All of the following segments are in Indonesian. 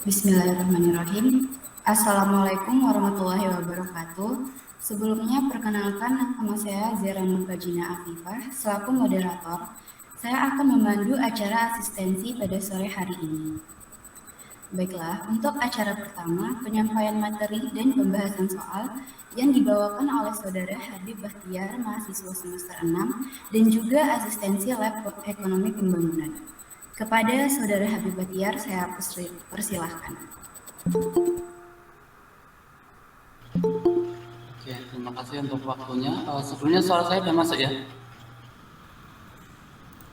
Bismillahirrahmanirrahim. Assalamualaikum warahmatullahi wabarakatuh. Sebelumnya, perkenalkan nama saya Zira Nurfajina Afifah. Selaku moderator, saya akan memandu acara asistensi pada sore hari ini. Baiklah, untuk acara pertama, penyampaian materi dan pembahasan soal yang dibawakan oleh Saudara Habib Bahtiar, mahasiswa semester 6, dan juga asistensi Lab Ekonomi Pembangunan. Kepada Saudara Habib Bahtiar, saya persilahkan. Oke, terima kasih untuk waktunya. Sebelumnya suara saya sudah masuk ya?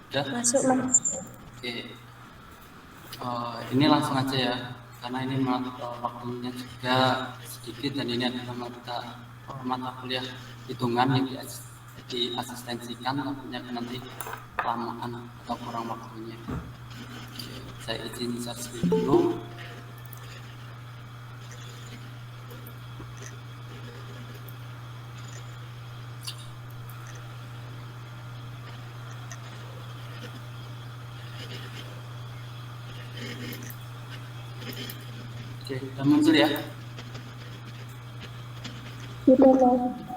Sudah? Masuk, Mas. Oke. Ini langsung aja ya, karena ini waktunya juga sedikit dan ini adalah mata kuliah hitungan yang diasistensikan, tentunya nanti kelamaan atau kurang waktunya. Oke, saya izin share screen dulu. Oke, sudah muncul ya? Sudah, Mas.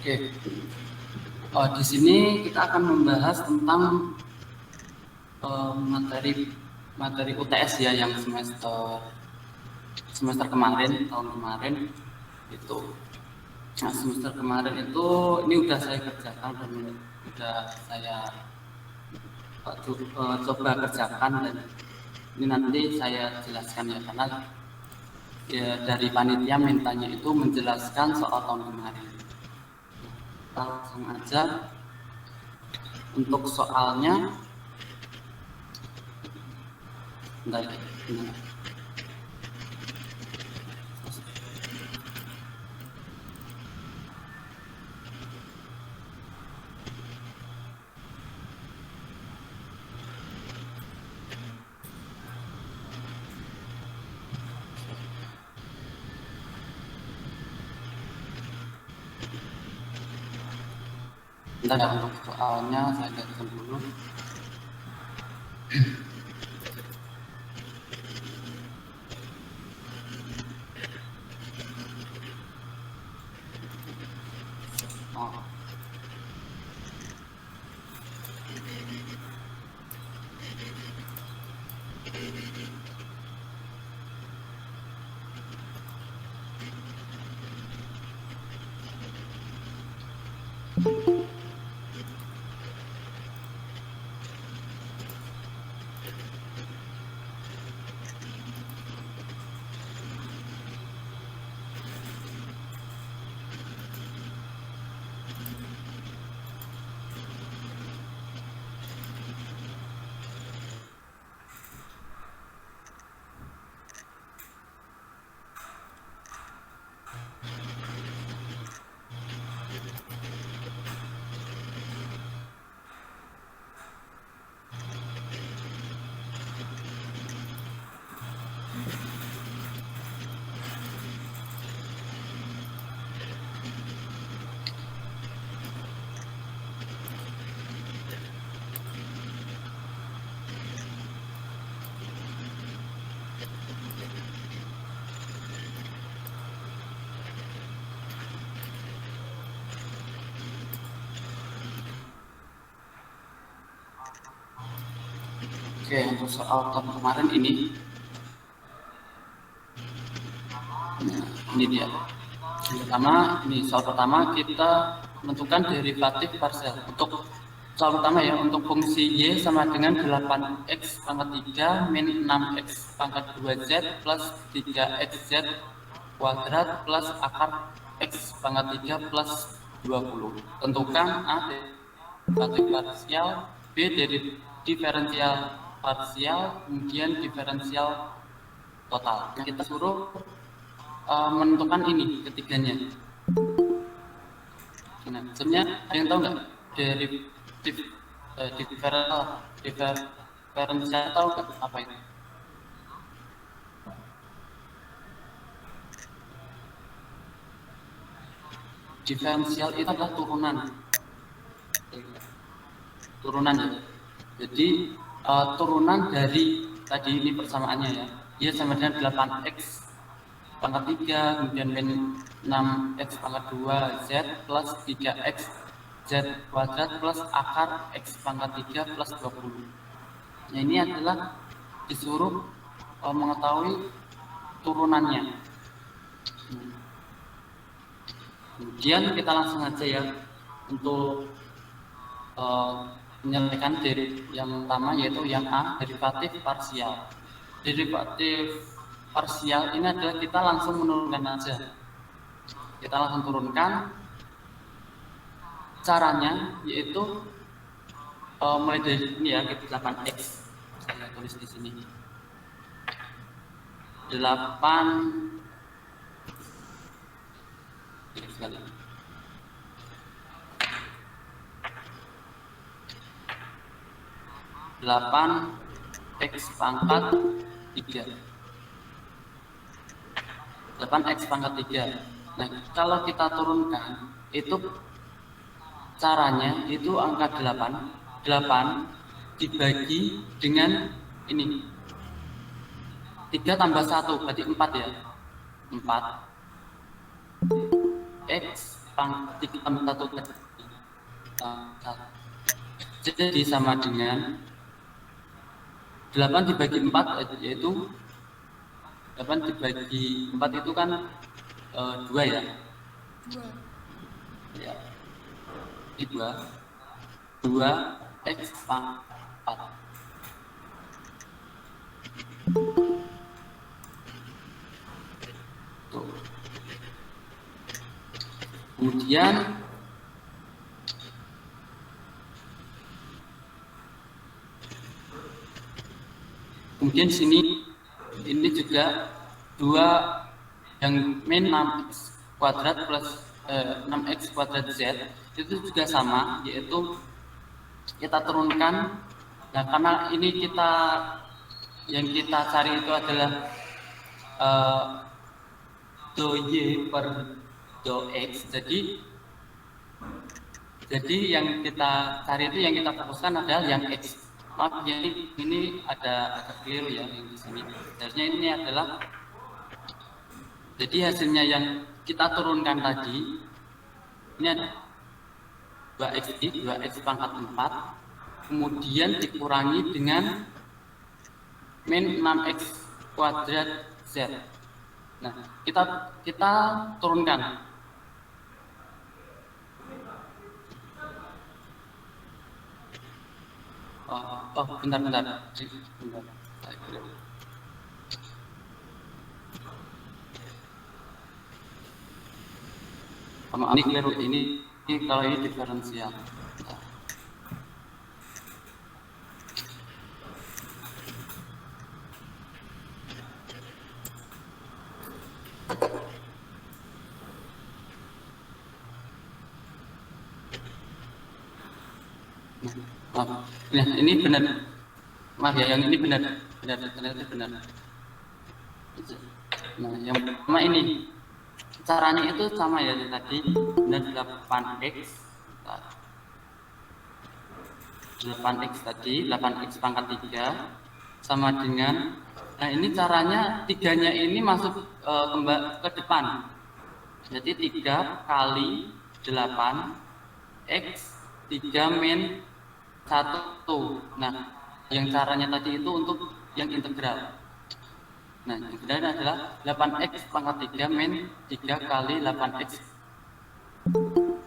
Oke, di sini kita akan membahas tentang materi UTS ya yang semester kemarin, tahun kemarin itu. Nah, semester kemarin itu ini udah saya kerjakan dan udah saya coba kerjakan dan ini nanti saya jelaskan ya, karena ya, dari panitia mintanya itu menjelaskan soal tahun kemarin. Langsung aja untuk soalnya. Bentar. Bentar ya, untuk soalnya saya lihatkan dulu. Oke, untuk soal tahun kemarin ini dia. Yang pertama, ini soal pertama kita menentukan derivatif parsial. Untuk soal pertama ya, untuk fungsi Y sama dengan 8x pangkat 3 min 6x pangkat 2z plus 3xz kuadrat plus akar x pangkat 3 plus 20. Tentukan A derivatif parsial, B dari diferensial parsial, kemudian diferensial total. Nah, kita suruh menentukan ini ketiganya. Nah, sebenarnya ada yang tahu nggak diferensial tahu nggak apa itu? Diferensial itu adalah turunan ya. Jadi turunan dari tadi ini persamaannya ya. Dia sama dengan 8x pangkat 3, kemudian min 6x pangkat 2 z plus 3x z kuadrat plus akar x pangkat 3 plus 20. Nah, ini adalah disuruh mengetahui turunannya. Kemudian kita langsung aja ya untuk menyelesaikan dari yang pertama, yaitu yang A, derivatif parsial. Derivatif parsial ini adalah kita langsung menurunkan aja. Kita langsung turunkan. Caranya yaitu mulai dari ini ya, 8x. Saya tulis di sini. 8 sekali. 8x pangkat 3. 8x pangkat 3. Nah, kalau kita turunkan itu caranya itu angka 8 dibagi dengan ini 3 tambah 1 berarti 4 ya. 4 x pangkat 3 tambah 1 jadi sama dengan 8 dibagi 4 yaitu 8 dibagi 4 itu kan 2 ya. 2 ya. 2 x pangkat 4. Tuh. Kemudian sini ini juga 2 yang min 6x kuadrat plus 6x kuadrat z itu juga sama, yaitu kita turunkan. Nah, karena ini yang kita cari itu adalah do y per do x, jadi yang kita cari itu, yang kita fokuskan adalah yang x. Maaf, ini ada keliru ya yang di sini. Sebenarnya ini adalah, jadi hasilnya yang kita turunkan tadi ini ada 2x pangkat 4, kemudian dikurangi dengan min 6x kuadrat z. Nah, kita turunkan. Bentar. Ini keliru, ini kalau ini diferensial. Nah, ini benar. Maaf ya, yang ini benar. Ternyata benar. Nah, yang pertama ini caranya itu sama ya tadi, benar 8x tadi, 8x pangkat 3 sama dengan, nah ini caranya 3-nya ini masuk ke depan. Jadi 3 kali 8x 3 min 1. Nah, yang caranya tadi itu untuk yang integral. Nah, yang integral adalah 8x pangkat 3 min 3 kali 8x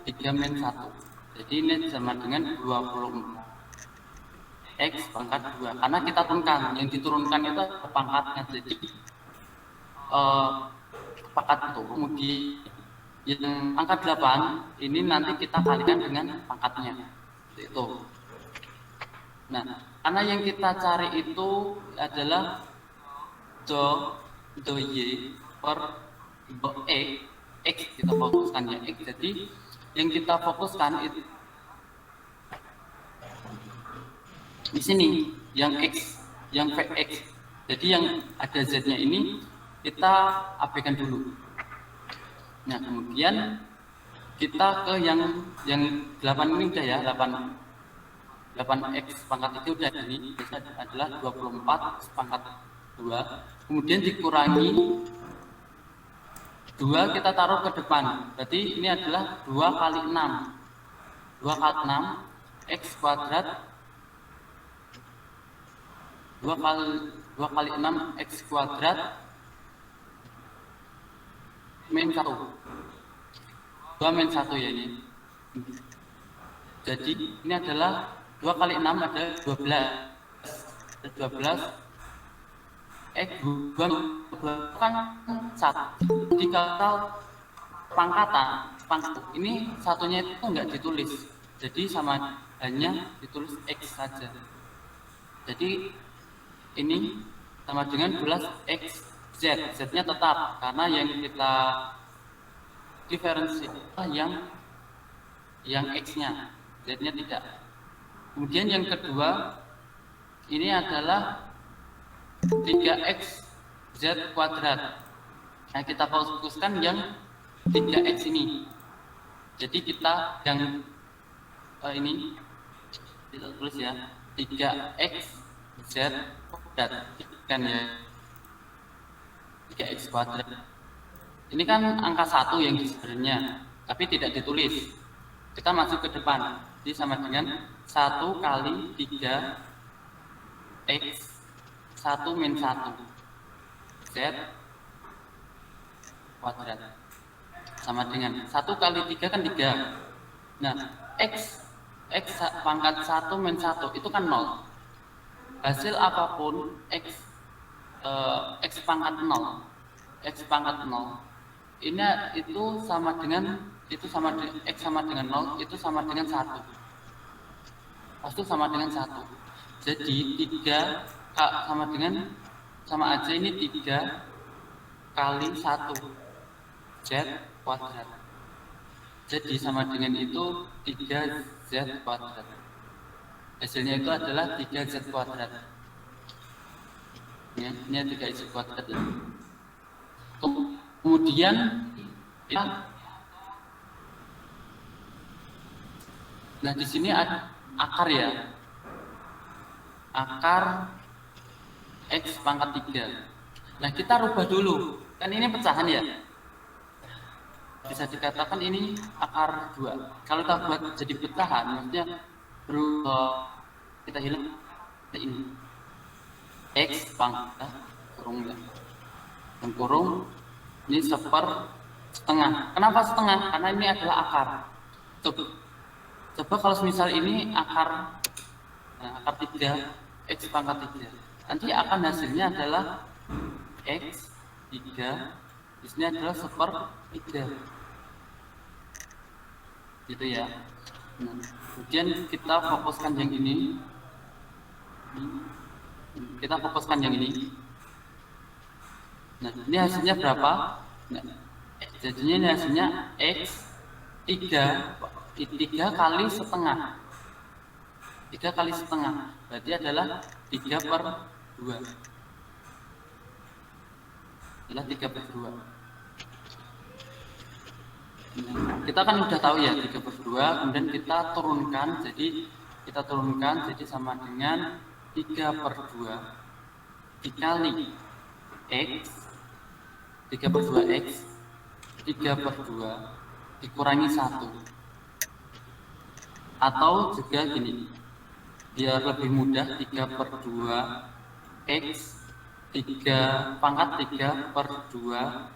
3 min 1. Jadi ini sama dengan 24 x pangkat 2. Karena kita turunkan, yang diturunkan itu pangkatnya. Jadi pangkat itu kemudian yang angka 8 ini nanti kita kalikan dengan pangkatnya. itu. Nah, karena yang kita cari itu adalah do y per do x kita fokuskan ya x. Jadi yang kita fokuskan itu di sini yang x, yang vx. Jadi yang ada z-nya ini kita abaikan dulu. Nah, kemudian kita ke yang 8 ini udah ya, 8x pangkat 3 udah, ini adalah 24 pangkat 2. Kemudian dikurangi 2 kita taruh ke depan. Berarti ini adalah 2 kali 6. 2 kali 6 x kuadrat 2 kali 6 x kuadrat min 1. 2 min 1 ya ini. Jadi ini adalah 2 kali 6 ada 12. 12 x 2 kan 1. Jadi kalau pangkatan ini satunya itu enggak ditulis. Jadi sama hanya ditulis x saja. Jadi ini sama dengan 12 x z. Z-nya tetap karena yang kita diferensi yang x-nya, z-nya tidak. Kemudian yang kedua ini adalah 3x z kuadrat. Nah, kita fokuskan yang 3x ini. Jadi kita yang ini kita tulis ya 3x z kuadrat kan ya 3x kuadrat. Ini kan angka 1 yang sebenarnya, tapi tidak ditulis. Kita masuk ke depan. Jadi sama dengan 1 kali 3 x 1 min 1 z kuadrat. Sama dengan 1 kali 3 kan 3. Nah, x pangkat 1 min 1 itu kan 0. Hasil apapun x pangkat 0 ini itu sama dengan x sama dengan 0 itu sama dengan 1. Pasti sama dengan 1. Jadi 3 sama aja ini 3 kali 1 z kuadrat. Jadi sama dengan itu 3 z kuadrat. Hasilnya itu adalah 3 z kuadrat. Ya, ini 3 z kuadrat. Kemudian nah di sini ada akar ya, akar x pangkat 3. Nah kita rubah dulu, kan ini pecahan ya, bisa dikatakan ini akar 2. Kalau kita buat jadi pecahan, maksudnya kita hilang ini x pangkat kurung ya, kurung ini setengah. Kenapa setengah? Karena ini adalah akar. Coba kalau misal ini akar 3 x pangkat 3, nanti akan hasilnya adalah x 3, di sini adalah 1/3, gitu ya. Nah, kemudian kita fokuskan yang ini, Nah, ini hasilnya berapa? Nah, jadinya ini hasilnya x 3 kali setengah. 3 kali setengah berarti adalah 3/2. Adalah 3/2. Nah, kita kan udah tahu ya 3/2, kemudian kita turunkan, jadi sama dengan 3/2 dikali x 3/2x 3/2 dikurangi 1. Atau juga gini, biar lebih mudah, 3/2x 3 pangkat 3/2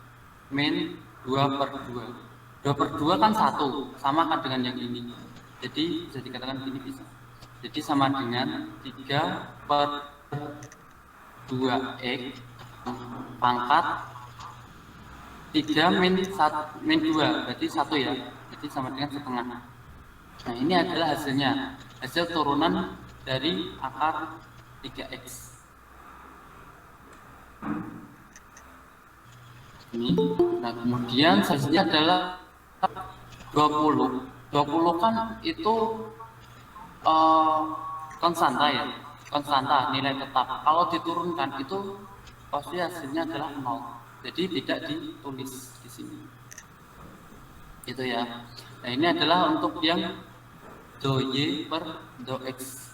min 2/2. 2/2 kan 1, sama kan dengan yang ini. Jadi bisa dikatakan gini bisa. Jadi sama dengan 3/2x pangkat 3 min 2, berarti 1 ya. Jadi sama dengan setengah. Nah, ini adalah hasilnya, hasil turunan dari akar 3x. Ini. Nah, kemudian selanjutnya adalah 20. 20 kan itu konstanta ya, konstanta nilai tetap. Kalau diturunkan itu pasti hasilnya adalah 0. Jadi tidak ditulis di sini. Itu ya. Nah, ini adalah untuk yang do y per do x.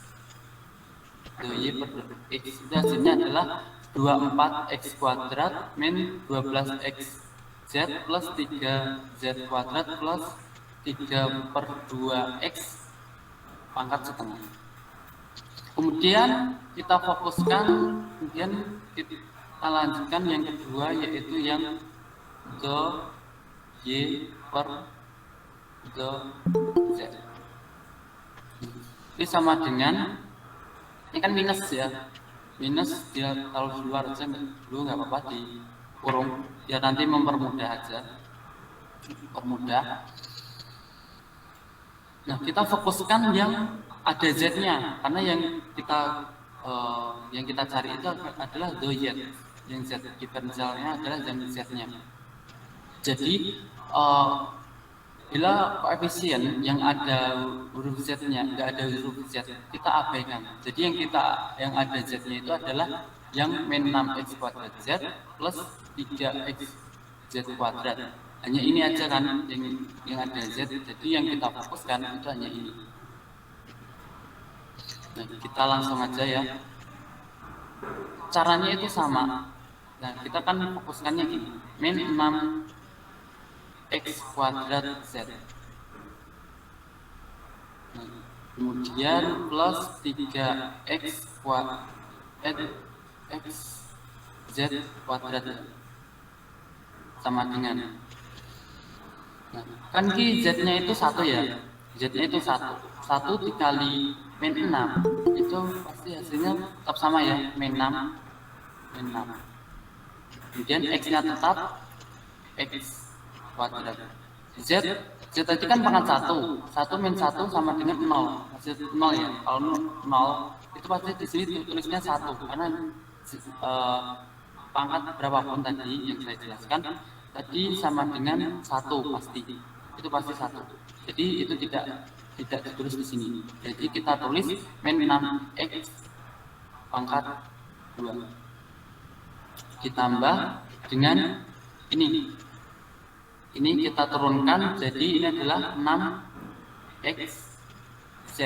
Do y per do x itu hasilnya adalah 24x kuadrat min 12x z plus 3z kuadrat plus 3 per 2x pangkat setengah. Kemudian kita fokuskan, kemudian kita lanjutkan yang kedua, yaitu yang do y per do z. Ini sama dengan, ini kan minus ya, minus dia taruh di luar aja dulu, nggak apa-apa, di kurung ya, nanti mempermudah aja, permudah. Nah, kita fokuskan yang ada z-nya, karena yang kita cari itu adalah do y, yang z diferensialnya adalah yang z-nya. Jadi bila koefisien yang ada huruf z-nya nggak ada huruf z, kita abaikan. Jadi yang ada z-nya itu adalah yang min 6x kuadrat z plus 3x z kuadrat. Hanya ini aja kan yang ada z, jadi yang kita fokuskan itu hanya ini. Nah, kita langsung aja ya. Caranya itu sama. Nah, kita kan fokuskannya gini, min 6x kuadrat z. Nah, kemudian plus 3x kuadrat x z kuadrat sama dengan, nah, kan z-nya itu 1 ya, z-nya itu 1 dikali min 6 itu pasti hasilnya tetap sama ya, min 6. Kemudian x-nya tetap x kuadrat. Z tadi kan pangkat 1 min 1 sama dengan 0, hasil 0 ya. Kalau 0 itu pasti di sini tulisnya 1, karena pangkat berapapun tadi yang saya jelaskan tadi sama dengan 1 pasti. Itu pasti 1. Jadi itu tidak ditulis di sini. Jadi kita tulis min 6x pangkat 2 ditambah dengan ini. Ini kita turunkan, jadi ini adalah 6x z,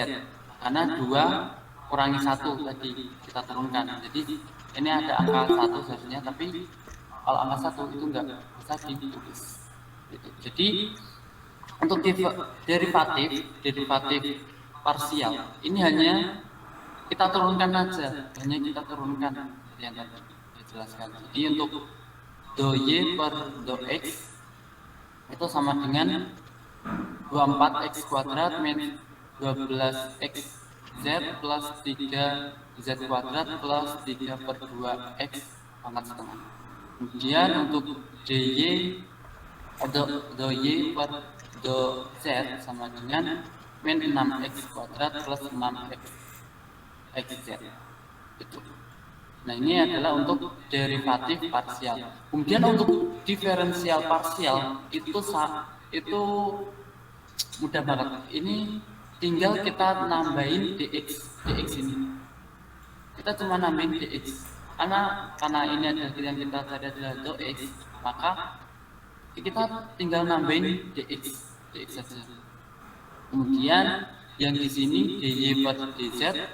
karena 2 kurangi 1 tadi kita turunkan. Jadi ini ada angka 1 seharusnya, tapi kalau angka 1 itu enggak bisa ditulis. Jadi untuk derivatif parsial ini hanya kita turunkan aja, yang tadi dijelaskan. Jadi untuk do y per do x itu sama dengan 24x kuadrat min 12x z plus 3z kuadrat plus 3 per 2x pangkat setengah. Kemudian untuk dy do y per do z sama dengan min 6x kuadrat plus 6x z. Itu. Nah, ini adalah untuk derivatif parsial. Kemudian untuk diferensial parsial itu mudah banget. Ini tinggal kita nambahin dx ini. Kita cuma nambahin dx. Karena ini adalah yang kita cari adalah do x, maka kita tinggal nambahin dx saja. Kemudian yang di sini dy per dz,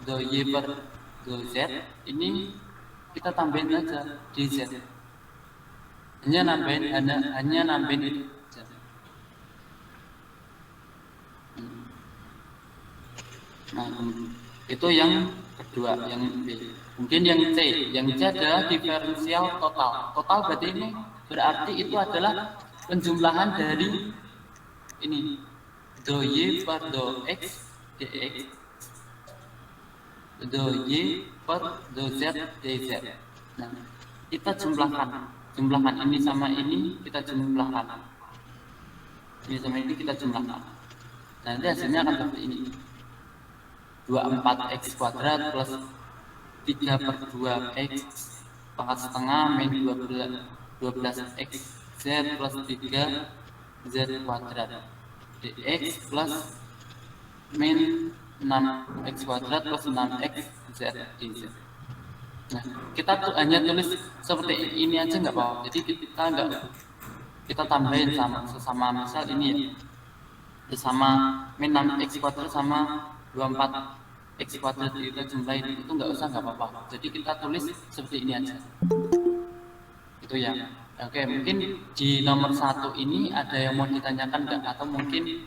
do y per do z ini kita tambahin aja dz, hanya nambahin itu aja. Nah, itu yang kedua, yang B. Mungkin yang C adalah diferensial total. Total berarti ini berarti itu adalah penjumlahan dari ini do y per do x dx, do y per do z dz. Nah, kita jumlahkan ini sama ini, kita jumlahkan. Ini sama ini kita jumlahkan. Nanti hasilnya akan seperti ini. 24x kuadrat plus 3/2x pangkat setengah min 12x z plus 3z kuadrat dx plus min 6x kuadrat plus 6x z dz. Nah, kita tuh hanya tulis seperti ini aja nggak apa-apa. Jadi kita tambahin sama misal ini ya, sama min 6x kuadrat sama 24x kuadrat kita jumlahin, itu nggak apa-apa. Jadi kita tulis seperti ini aja. Itu ya. Oke, mungkin di nomor 1 ini ada yang mau ditanyakan nggak? Atau mungkin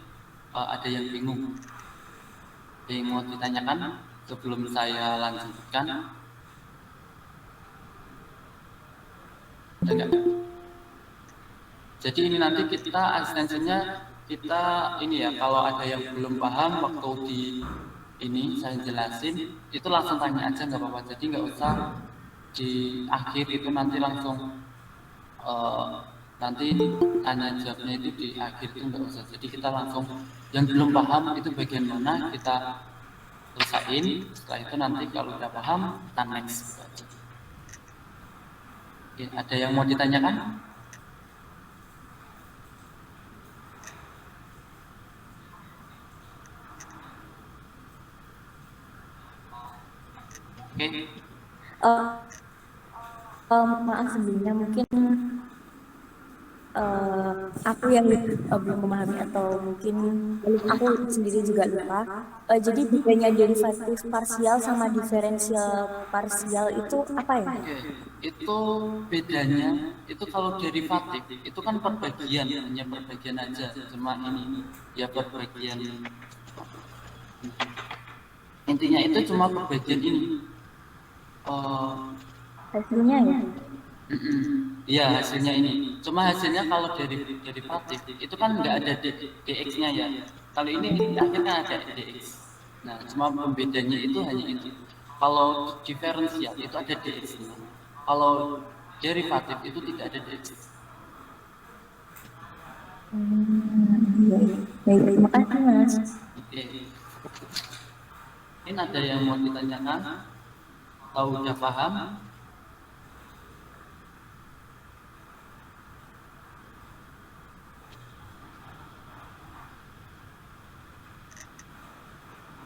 ada yang bingung? Ada yang mau ditanyakan sebelum saya lanjutkan? Ada nggak? Jadi ini nanti kita asistensinya kita ini ya, kalau ada yang belum paham waktu di ini saya jelasin, itu langsung tanya aja nggak apa-apa. Jadi nggak usah di akhir itu nanti langsung nanti tanya jawabnya itu di akhir itu nggak usah. Jadi kita langsung yang belum paham itu bagian mana kita selesaiin. Setelah itu nanti kalau udah paham kita next gitu aja. Oke, ada yang mau ditanyakan? Oke. Maaf sebelumnya mungkin aku yang belum memahami atau mungkin aku sendiri juga lupa. Jadi bedanya derivatif parsial sama diferensial parsial itu apa ya? Oke, itu bedanya itu kalau derivatif itu kan perbagian, hanya perbagian aja, cuma ini ya perbagian. Intinya itu cuma perbagian ini. Hasilnya ya? Iya, hasilnya ini. Cuma hasilnya kalau dari derivatif itu kan nggak ada dx-nya ya. Kalau ini akhirnya ada dx. Nah, cuma pembedanya itu hanya itu. Kalau diferensial itu ada dx-nya. Kalau derivatif itu tidak ada dx. Baik, terima kasih Mas. Oke. Ini ada yang mau ditanyakan? Tahu udah paham?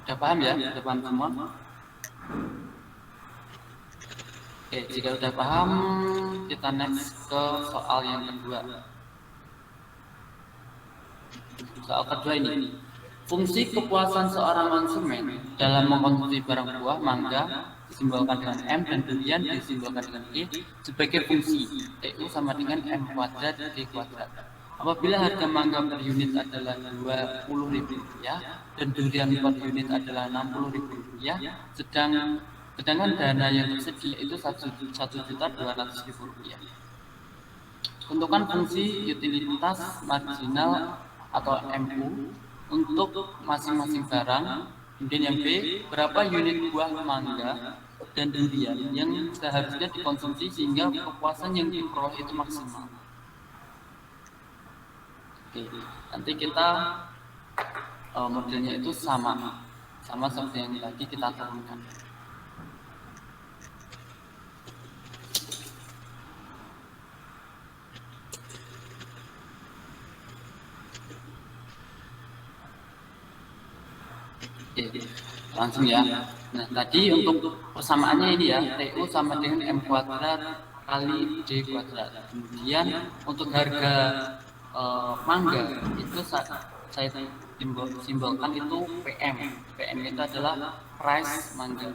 Udah paham ya? Udah paham semua? Oke, jika udah paham, kita next ke soal yang kedua. Soal kedua ini, fungsi kepuasan seorang konsumen dalam mengkonsumsi barang buah mangga disimbolkan dengan M dan durian disimbolkan dengan G sebagai fungsi TU sama dengan M kuadrat G kuadrat. Apabila harga mangga per unit adalah Rp20.000 dan durian per unit adalah Rp60.000, sedangkan dana yang tersedia itu Rp1.200.000. Tentukan fungsi utilitas marginal atau MU untuk masing-masing barang. Kemudian yang B, berapa unit buah mangga dan durian yang seharusnya dikonsumsi sehingga kepuasan yang diperoleh itu maksimal. Oke, nanti kita modelnya itu sama seperti yang tadi kita turunkan. Oke, langsung ya. Nah, tadi untuk persamaannya ini ya, TU sama dengan M kuadrat kali D kuadrat. Kemudian untuk harga mangga itu saya simbolkan itu PM. PM itu adalah price mangga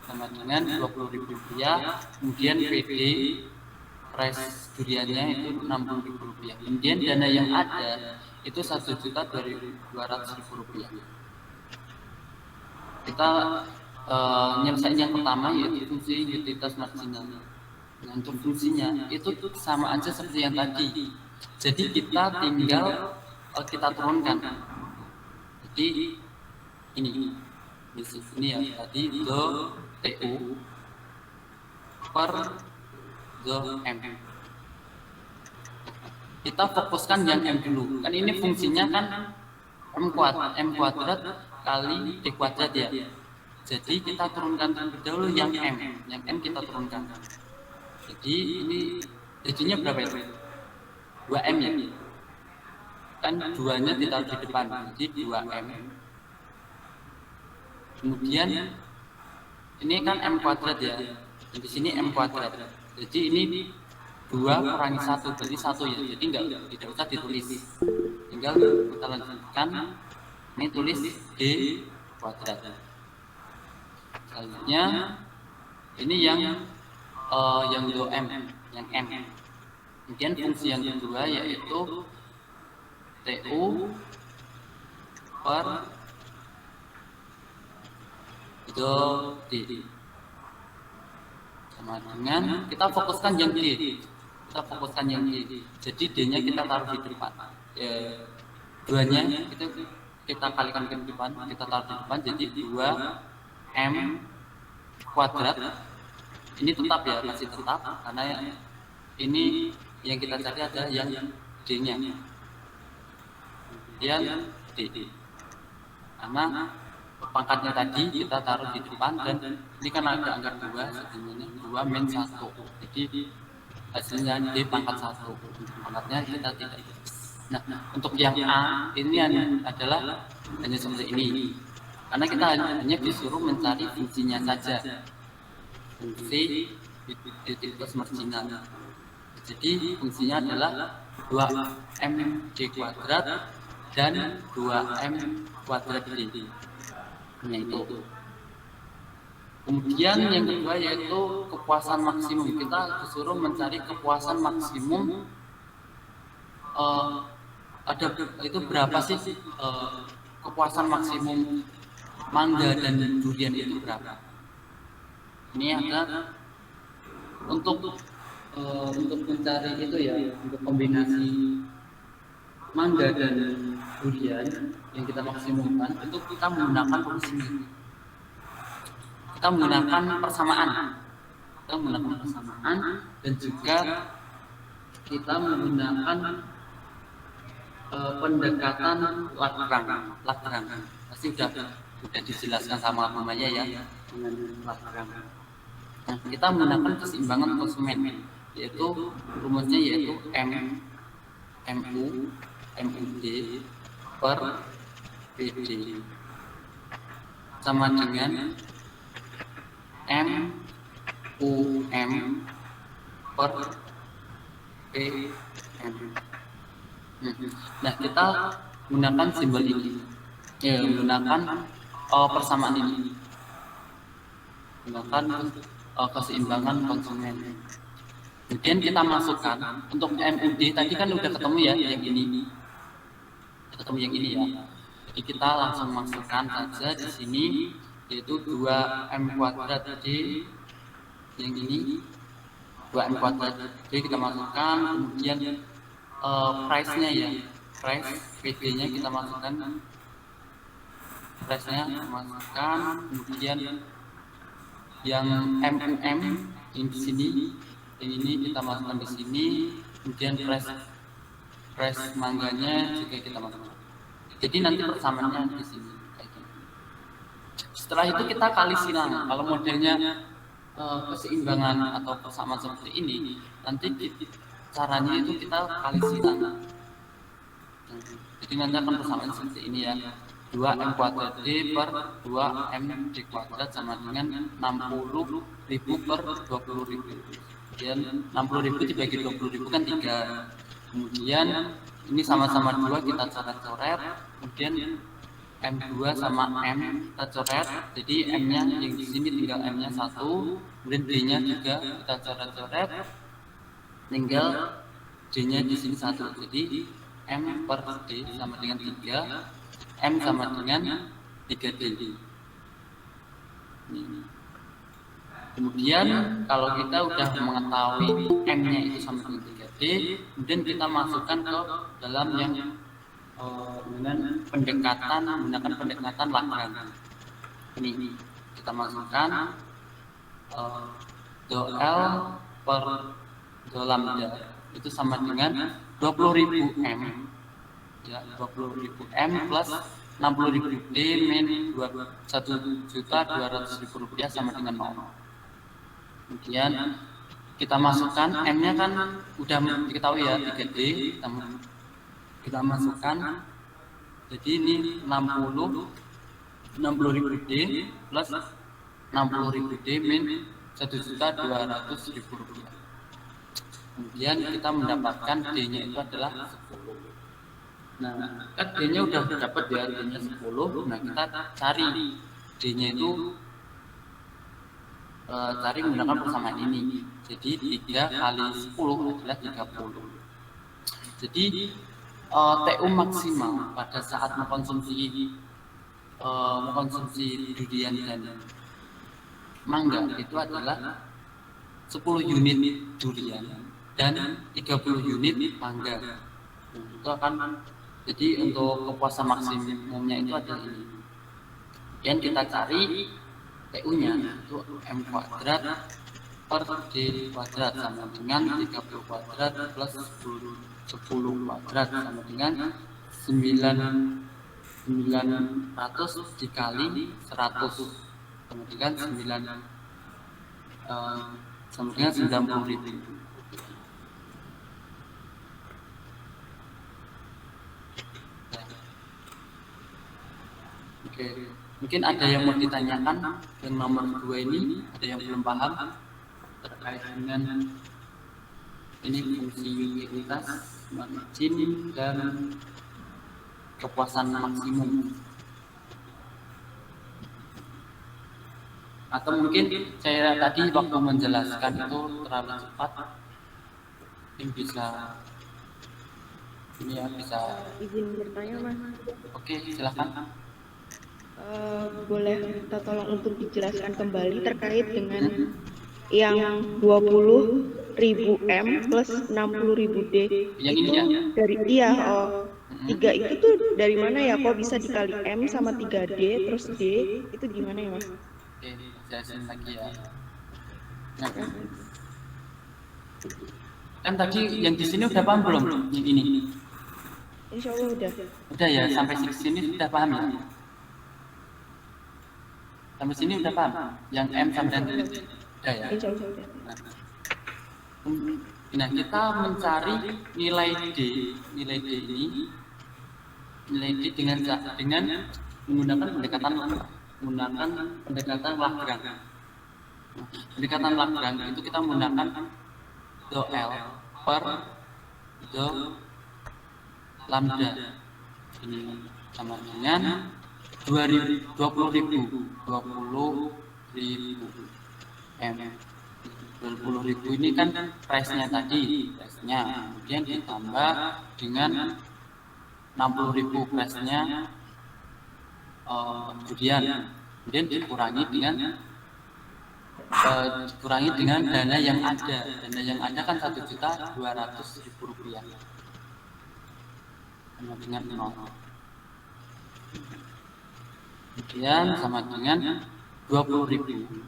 sama dengan Rp20.000. Kemudian PD price duriannya itu Rp60.000. Kemudian dana yang ada itu Rp1.200.000. Kita nyelesain yang pertama yaitu fungsi utilitas marginal. Nah, untuk fungsinya itu sama aja seperti yang tadi. Jadi kita tinggal kita turunkan. Jadi ini ya tadi the TU per the M. Kita fokuskan yang M dulu. Kan ini fungsinya kan M kuadrat kali D kuadrat ya. Jadi kita turunkan terlebih dahulu yang M kita turunkan. Jadi ini jadinya berapa itu? 2M ya. Kan 2-nya ditaruh di depan, jadi 2M. Kemudian ini kan M kuadrat ya. Dan di sini M kuadrat. Jadi ini 2 kurangi 1, berarti 1 ya. Jadi tidak usah ditulis. Tinggal kita lanjutkan. Ini tulis D kuadrat. Selanjutnya ini yang 2M, yang M. Kemudian fungsi yang kedua yaitu TU per D. Sama dengan kita fokuskan yang D. Jadi D-nya kita taruh di depan. 2-nya itu kita kalikan ke depan, kita taruh di depan, jadi 2M kuadrat. Ini tetap ya, masih tetap, karena ini yang kita cari adalah yang D-nya. Kemudian D. Karena pangkatnya tadi kita taruh di depan, dan ini kan ada angka 2, sebenarnya 2 min 1. Jadi hasilnya D pangkat 1. Pangkatnya kita tidak. Nah, untuk yang A ini adalah hanya seperti ini. Karena kita hanya disuruh mencari fungsinya saja. Fungsi titik plus marginal. Jadi fungsinya adalah 2MD kuadrat dan 2M kuadrat D. Itu. Kemudian yang kedua yaitu kepuasan maksimum. Kita disuruh mencari kepuasan maksimum. Ada itu berapa sih kepuasan maksimum mangga dan durian itu berapa? Ini ada untuk mencari itu ya, untuk kombinasi mangga dan durian yang kita maksimumkan itu kita menggunakan rumus ini. Kita menggunakan persamaan. Dan juga kita menggunakan pendekatan Lagrange. Pasti sudah dijelaskan sama namanya ya, dengan Lagrange. Nah, kita menggunakan keseimbangan konsumen, yaitu rumusnya yaitu MUD per PD sama dengan MUM per PM. Nah, kita menggunakan simbol ini, menggunakan persamaan ini, menggunakan keseimbangan konsumen. Kemudian kita masukkan untuk MUD tadi kan udah ketemu ya, yang ini, ya. Jadi kita langsung masukkan saja di sini, yaitu 2M kuadrat D, yang ini 2M kuadrat D kita masukkan. Kemudian price-nya ya, price PD-nya kita masukkan, kemudian yang MUM yang di sini, yang ini kita masukkan di sini, kemudian price mangganya juga kita masukkan. Jadi nanti persamaannya di sini. Setelah itu kita kali silang. Kalau modelnya keseimbangan atau persamaan seperti ini, nanti caranya itu kita kali silang. Jadi nanti akan persamaan seperti ini ya, 2M kuadrat D per 2M D kuadrat sama dengan 60.000 per 20.000. Kemudian 60.000 dibagi 20.000 kan 3. Kemudian ini sama-sama 2 kita coret-coret. Kemudian M2 sama M kita coret. Jadi M-nya yang di sini tinggal M-nya 1. Kemudian D-nya juga kita coret-coret. Tinggal D-nya di sini 1. Jadi M per D sama dengan 3. M sama dengan 3D. Kemudian kalau kita udah mengetahui M-nya itu sama dengan 3D, kemudian kita masukkan ke dalam yang menggunakan pendekatan Lagrange. Ini kita masukkan do L per do lambda itu sama dengan 20.000 M. adalah 20.000 M plus 60.000 D min 1.200.000 rupiah sama dengan 0. Kemudian kita masukkan M-nya kan udah diketahui ya 3D, kita masukkan, jadi ini 60.000 D plus 60.000 D min 1.200.000 rupiah. Kemudian kita mendapatkan D-nya itu adalah 10. Nah, kan D-nya udah dapat ya, D-nya 10. Nah, kita cari D-nya itu cari menggunakan persamaan ini. Jadi 3 kali 10 adalah 30. Jadi TU maksimal pada saat mengkonsumsi durian dan mangga itu adalah 10 unit durian dan 30 unit mangga. Itu akan, jadi untuk kepuasan maksimumnya itu adalah ini. Dan kita cari TU-nya itu M kuadrat per D kuadrat sama dengan 30 kuadrat plus 10 kuadrat sama dengan 900 dikali 100 sama dengan 90.000. Oke, mungkin ada yang mau ditanyakan yang nomor 2 ini, ada yang belum paham terkait dengan ini fungsi utilitas, margin, dan kepuasan maksimum. Atau mungkin saya tadi waktu menjelaskan itu terlalu cepat, mungkin bisa ini ya, bisa. Izin bertanya, Mas. Oke, silakan. Boleh minta tolong untuk dijelaskan kembali terkait dengan yang 20.000 M plus 60.000 D. Yang itu ini ya? Dari dia, 3 itu tuh dari mana ya? Kok bisa dikali M sama 3D terus D? Itu gimana ya, Mas? Oke, jelasin lagi ya. Nah, kan tadi yang di sini udah paham belum? Yang ini? Insya Allah udah. Udah ya, sampai sini sudah paham ya? Sampai sini udah paham? Yang M sampai dan udah ya? Insya Allah udah. Nah, kita mencari nilai D ini, nilai D dengan menggunakan pendekatan Lagrange. Pendekatan Lagrange itu kita menggunakan do L per do lambda. Ini sama dengan 20.000 M. 20.000 ini kan price-nya tadi, kemudian ditambah dengan 60.000 price-nya durian, kemudian dikurangi dengan dana yang ada. Dana yang ada kan 1.200.000 rupiah sama dengan 0. Kemudian sama dengan 20.000.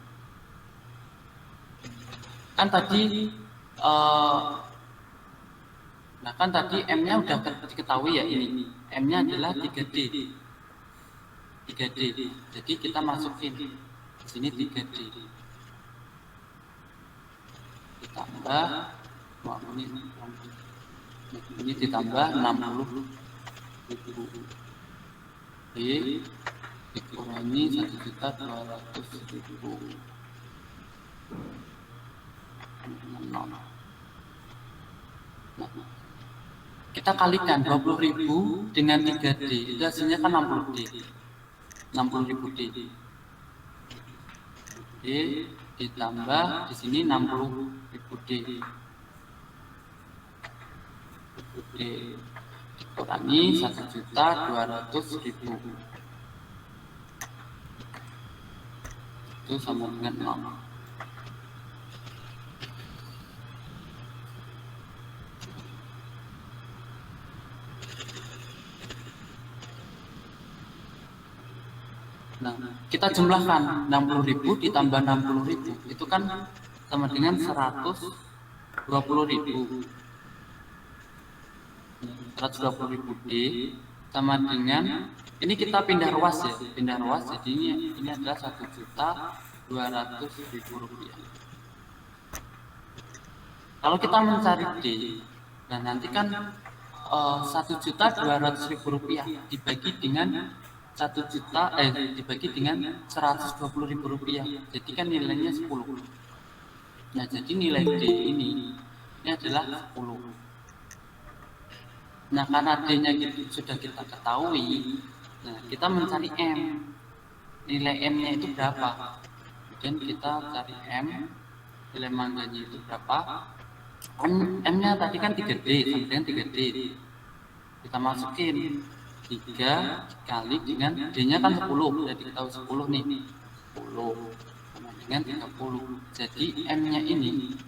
Kan tadi nah kan tadi M-nya udah diketahui ya, ini M-nya adalah 3D. Jadi kita masukin di sini 3D. Ditambah ini ditambah 60.000 D dikurangi 1.200.000. Nah, kita kalikan 20.000 dengan 3D, itu hasilnya kan 60.000 D. D ditambah di sini 60.000 D. D dikurangi 1.200.000. Itu sama dengan 0. Nah, kita jumlahkan 60.000 ditambah 60.000 itu kan sama dengan 120.000. 120.000 D sama dengan ini kita pindah ruas ya, jadi ini adalah 1.200.000 rupiah. Kalau kita mencari D, nah nanti kan 1.200.000 rupiah dibagi dengan 1.000.000 rupiah, jadi kan nilainya 10. Nah jadi nilai D ini adalah 10. Nah karena D-nya sudah kita ketahui, nah kita mencari M, nilai M-nya itu berapa. Kemudian kita cari M, nilai mangganya itu berapa. M-nya tadi kan 3D, sama dengan 3D. Kita masukin 3 kali dengan D-nya kan 10, jadi kita tahu 10 nih, 10 sama dengan 30. Jadi M-nya ini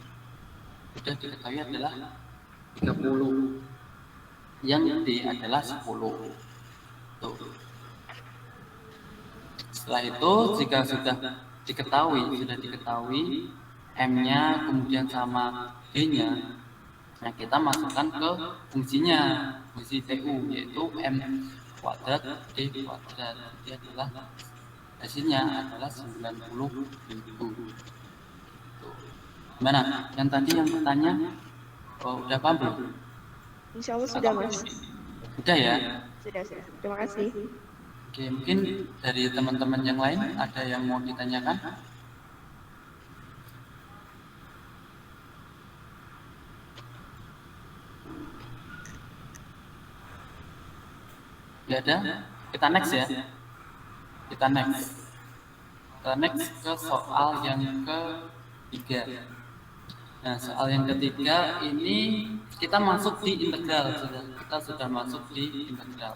sudah diketahui adalah 30. Yang D adalah 10. Tuh. Setelah itu jika sudah diketahui M-nya kemudian sama D-nya, nah kita masukkan ke fungsi TU, yaitu M kuadrat D kuadrat. Jadi adalah hasilnya adalah 90.000. Gimana? Yang tadi yang bertanya, udah paham belum? Insya Allah sudah, Mas. Sudah ya? Sudah. Terima kasih. Oke, mungkin dari teman-teman yang lain ada yang mau ditanyakan? Ya ada? Kita next ya? Kita next ke soal yang ketiga. Nah, soal yang ketiga ini kita masuk di integral. Kita sudah masuk di integral.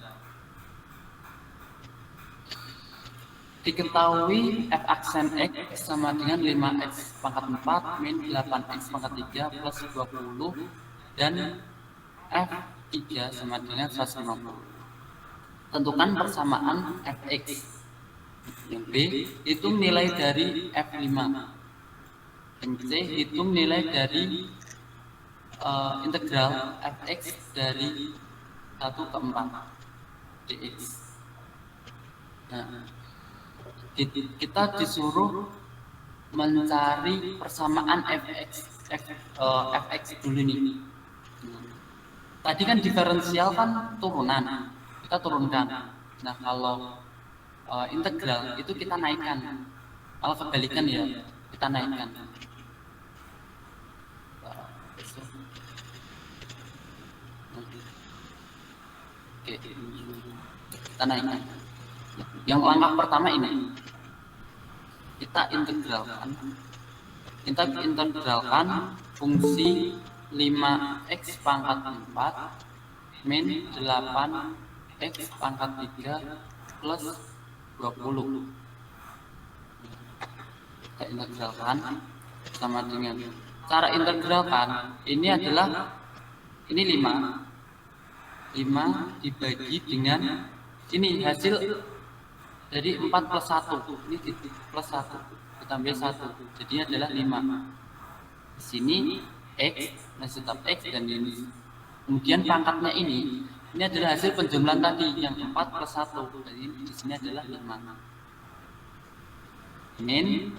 Diketahui f aksen x sama dengan 5x pangkat 4 min 8x pangkat 3 plus 20 dan f3 sama dengan 150. Tentukan persamaan fx. Yang B itu nilai dari f5. Yang C hitung nilai dari integral fx dari 1 ke 4 dx. Nah, kita disuruh mencari persamaan fx dulu nih. Tadi kan diferensial kan turunan, kita turunkan. Nah kalau integral itu kita naikkan, malah kebalikan ya, kita naikkan. Oke, kita naikkan. Yang langkah pertama ini kita integralkan fungsi 5x pangkat 4 min 8x pangkat 3 plus 20. Kita integralkan sama dengan cara integralkan ini adalah ini 5 dibagi dengan ini hasil dari 4 plus 1 ini plus 1 ditambah 1 jadinya adalah 5. Di sini x masih tetap x dan ini kemudian pangkatnya ini adalah hasil penjumlahan tadi yang 4 plus 1 jadi di sini adalah 5 min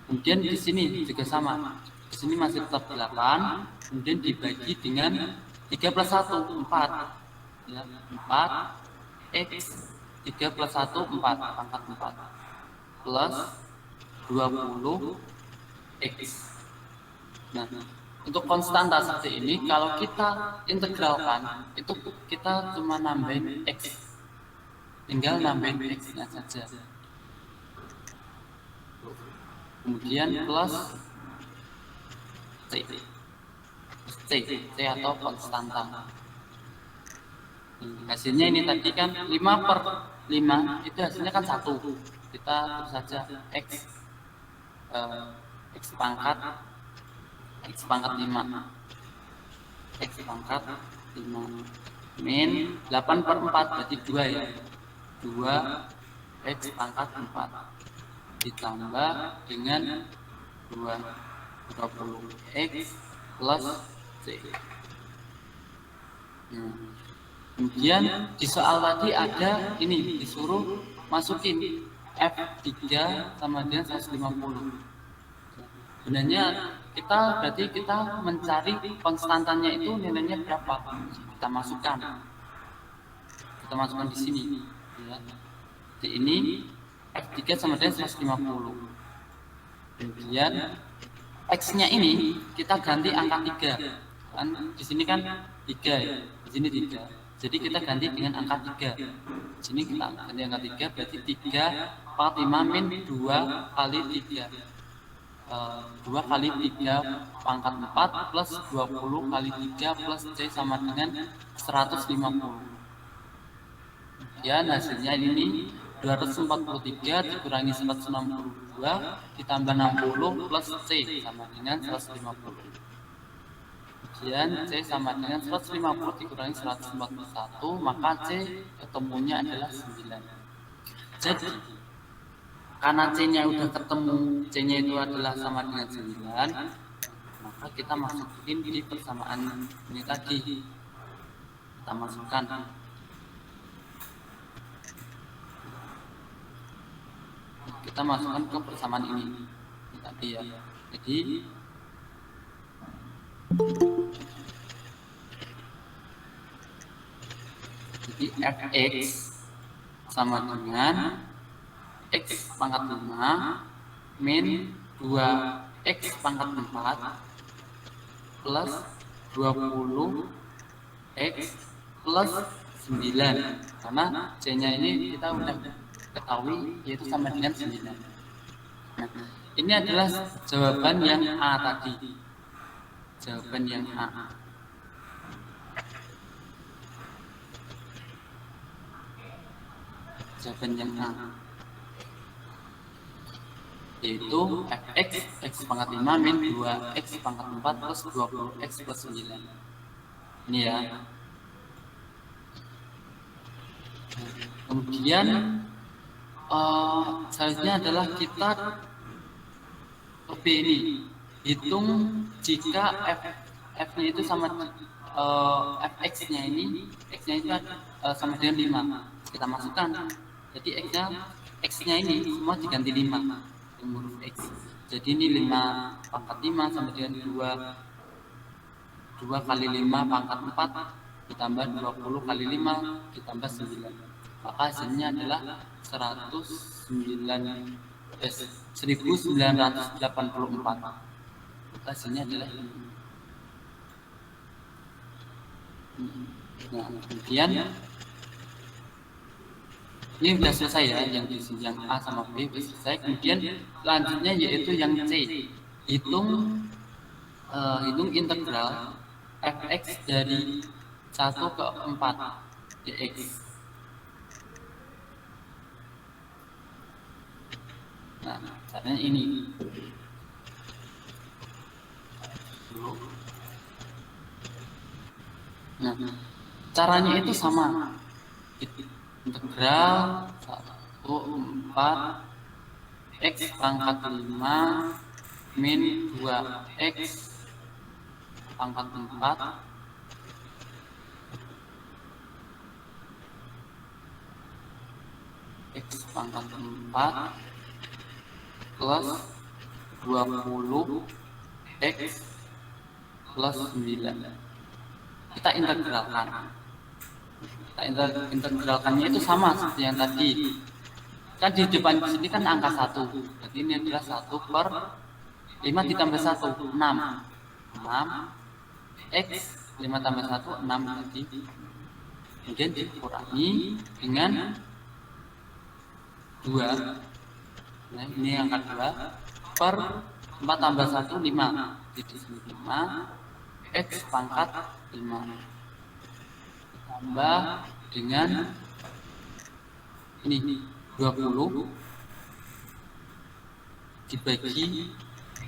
kemudian di sini juga sama di sini masih tetap 8 kemudian dibagi dengan 3 plus 1 4 ya 4 x 3 plus 1 4 pangkat 4 plus 20 x. Nah untuk konstanta seperti ini kalau kita integralkan itu kita cuma nambahin x, tinggal nambahin x nya saja kemudian plus c atau konstanta. Hasilnya ini tadi kan 5 per 5 itu hasilnya kan 1. Kita terus saja x pangkat 5 x pangkat 5 min 8 per 4 berarti 2 ya 2 x pangkat 4 ditambah dengan 20 x plus c. Nah, kemudian di soal tadi ada ini disuruh masukin F3 sama dengan 150. Sebenarnya berarti kita mencari konstantannya itu nilainya berapa. Kita masukkan di sini. Ya. Jadi ini F3 sama dengan 150. Kemudian X-nya ini kita ganti angka 3. Kan di sini kan 3 ya. Di sini 3. Jadi kita ganti dengan angka 3. Di sini kita ganti angka 3 berarti 3 pangkat 5 min 2 kali 3. 2 kali 3 pangkat 4 plus 20 kali 3 plus C sama dengan 150. Ya, hasilnya ini 243 dikurangi 162 ditambah 60 plus C sama dengan 150. Kemudian C sama dengan 150 dikurangi 141, maka C ketemunya adalah 9. Jadi karena C-nya udah ketemu, C-nya itu adalah sama dengan 9, maka kita masukin di persamaan ini tadi. Kita masukkan. Kita masukkan ke persamaan ini tadi ya. Jadi Fx sama dengan X pangkat 5 min 2X pangkat 4 plus 20X plus 9. Karena C-nya ini kita udah ketahui yaitu sama dengan 9. Nah, ini adalah jawaban yang A tadi. Jawaban yang A. Jawaban yang A. Yaitu Fx X pangkat 5 min 2X pangkat 4 plus 20X plus 9. Ini ya. Kemudian selanjutnya adalah kita B ini hitung jika F-nya itu sama Fx-nya ini X-nya itu sama dengan 5. Kita masukkan. Jadi X-nya ini semua diganti 5. Huruf X. Jadi ini 5 pangkat 5 sama dengan 2 kali 5 pangkat 4 ditambah 20 kali 5 ditambah 9. Maka hasilnya adalah 1984. Hasilnya adalah ini. Nah, kemudian ini sudah selesai ya, yang di sini yang A sama B sudah selesai. Kemudian selanjutnya yaitu yang C. Hitung integral Fx dari 1 ke 4 dx. Nah, caranya ini. Nah, caranya itu sama. Integral 1/4 X pangkat 5 min 2X pangkat 4 X pangkat 4 plus 20 X plus 9. Kita integralkan. Integralkannya itu sama seperti yang tadi. Kan di depan sini kan angka 1. Jadi ini adalah 1/5 ditambah 1, 6. 6 X 5 tambah 1, 6 tadi. Kemudian dikurangi dengan 2. Nah, ini angka 2 per 4 tambah 1, 5. Jadi 5 X pangkat 5 tambah dengan ini 20 dibagi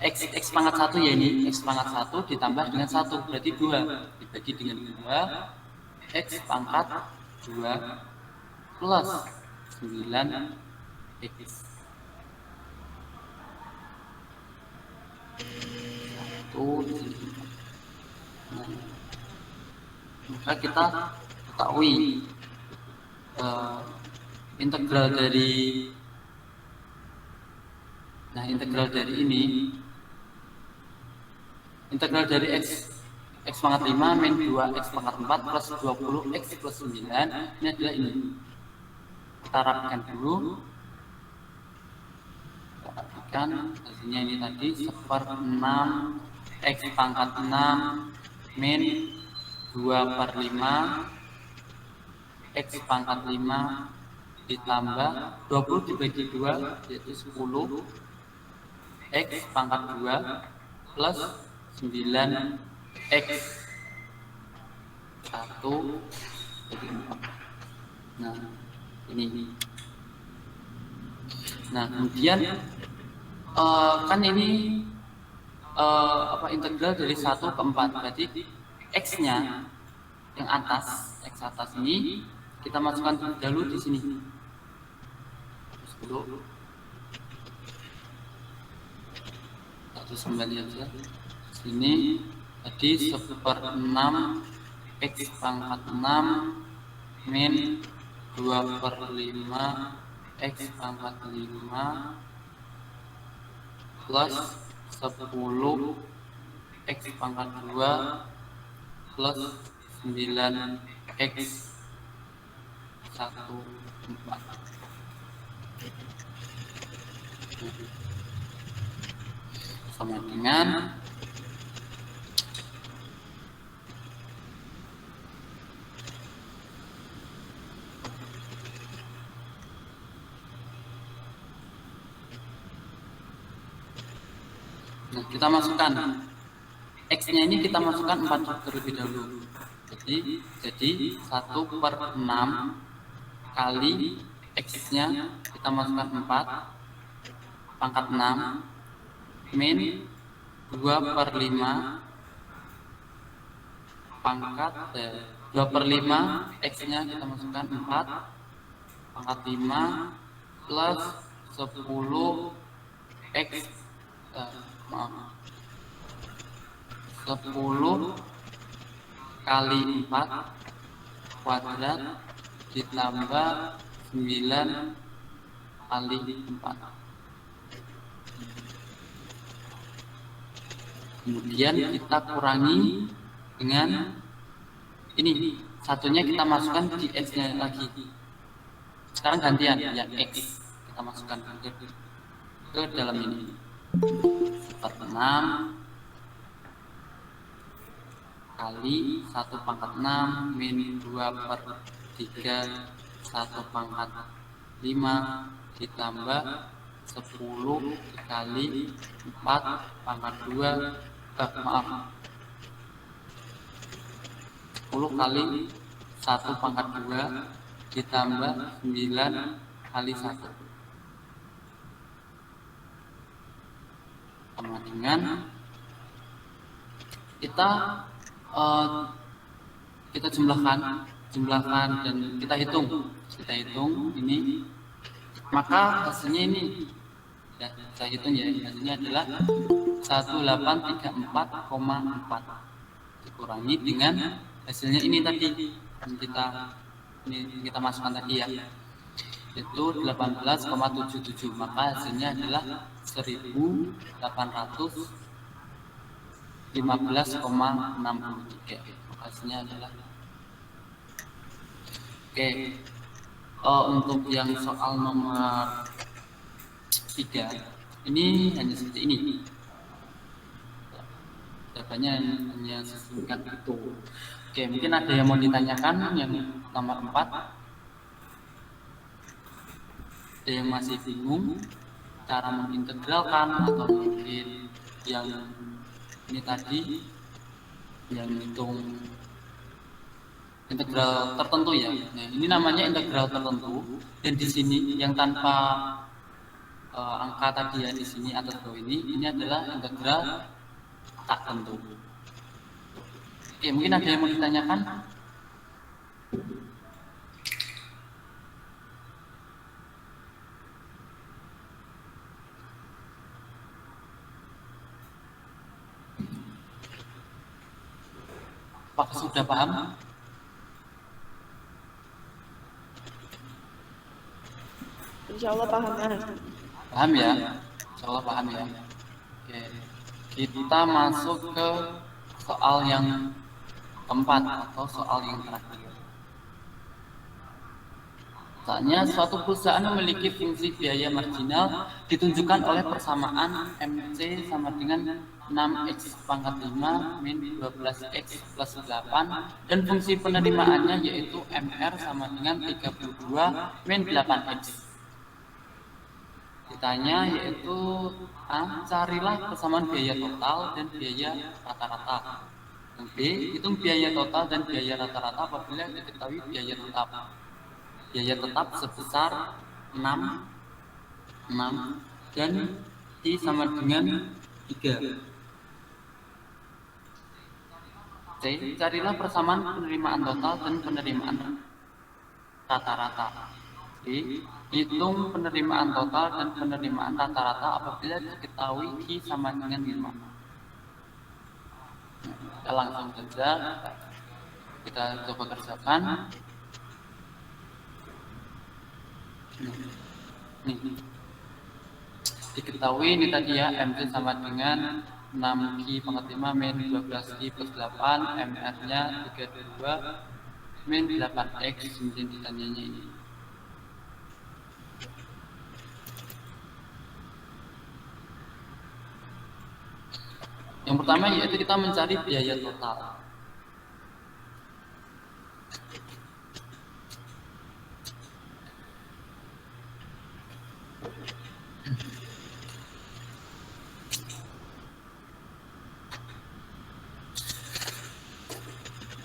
X pangkat 1 ya, ini X pangkat 1 ditambah dengan 1 berarti 2 dibagi dengan 2 X pangkat 2 plus 9 X. 1 di sini. maka kita ketahui integral dari ini, integral dari x pangkat 5 min 2x pangkat 4 plus 20x plus 9 ini adalah ini. Kita rapkan dulu. Kita rapkan hasilnya ini tadi 1/6 x pangkat 6 min 2/5 x pangkat 5 ditambah 20 dibagi 2 yaitu 10 x pangkat 2 plus 9 x 1 bagi 4. Nah ini. Nah kemudian kan ini integral dari 1 ke 4, berarti x nya yang atas, x atas ini kita masukkan dulu di sini. Terus dulu satu kembali aja sini tadi 1/6 x pangkat 6 min 2/5 x pangkat 5 plus 10 x pangkat 2 plus 9 x 1/4 sama dengan kita masukkan x-nya ini kita masukkan 4 terlebih dahulu. Jadi 1/6 kali x-nya kita masukkan 4 pangkat 6 min 2/5 pangkat 2/5 x-nya kita masukkan 4 pangkat 5 plus 10 x 10 kali 4 kuadrat ditambah 9 kali 4. Kemudian kita kurangi dengan ini, satunya kita masukkan di x-nya lagi. Sekarang gantian ya, x kita masukkan ke dalam ini. 1/6 kali 1 pangkat 6 min 2/3 1 pangkat 5 ditambah 10 dikali 4 pangkat 2 10 kali 1 pangkat 2 ditambah 9 kali 1 sama dengan kita jumlahkan dan kita hitung ini, maka hasilnya ini ya, saya hitung ya, hasilnya adalah 1834,4 dikurangi dengan hasilnya ini tadi yang kita masukkan tadi ya, itu 18,77, maka hasilnya adalah 1815,63. Hasilnya adalah untuk yang soal nomor 3 ini hanya seperti ini. Jawabannya hanya sesingkat itu. Mungkin ada yang mau ditanyakan yang nomor 4. Ada yang masih bingung cara mengintegralkan atau mungkin yang ini tadi yang hitung integral tertentu ya. Nah, ini namanya integral tertentu, dan di sini yang tanpa angka tadi ya, di sini atas bawah ini adalah integral tak tentu. Mungkin ada yang mau ditanyakan? Apakah sudah paham? Insya Allah paham Mas. Paham ya? Insya Allah paham ya. Oke. Kita masuk ke soal yang keempat atau soal yang terakhir. Misalnya, suatu perusahaan memiliki fungsi biaya marginal ditunjukkan oleh persamaan MC sama dengan 6x pangkat 5 min 12x plus 8 dan fungsi penerimaannya yaitu MR sama dengan 32 min 8x. Ditanya yaitu carilah persamaan biaya total dan biaya rata-rata. Dan B, hitung biaya total dan biaya rata-rata apabila diketahui biaya tetap. Biaya tetap sebesar 6 dan I sama dengan 3. C, carilah persamaan penerimaan total dan penerimaan rata-rata. D, hitung penerimaan total dan penerimaan rata-rata apabila diketahui I sama dengan 5. Kita langsung saja kita coba kerjakan. Nih, diketahui ini tadi ya, MC sama dengan 6Q pangkat 5 min 12Q plus 8, MR nya 32 min 8X, kemudian ditanyanya ini. Yang pertama yaitu kita mencari biaya total.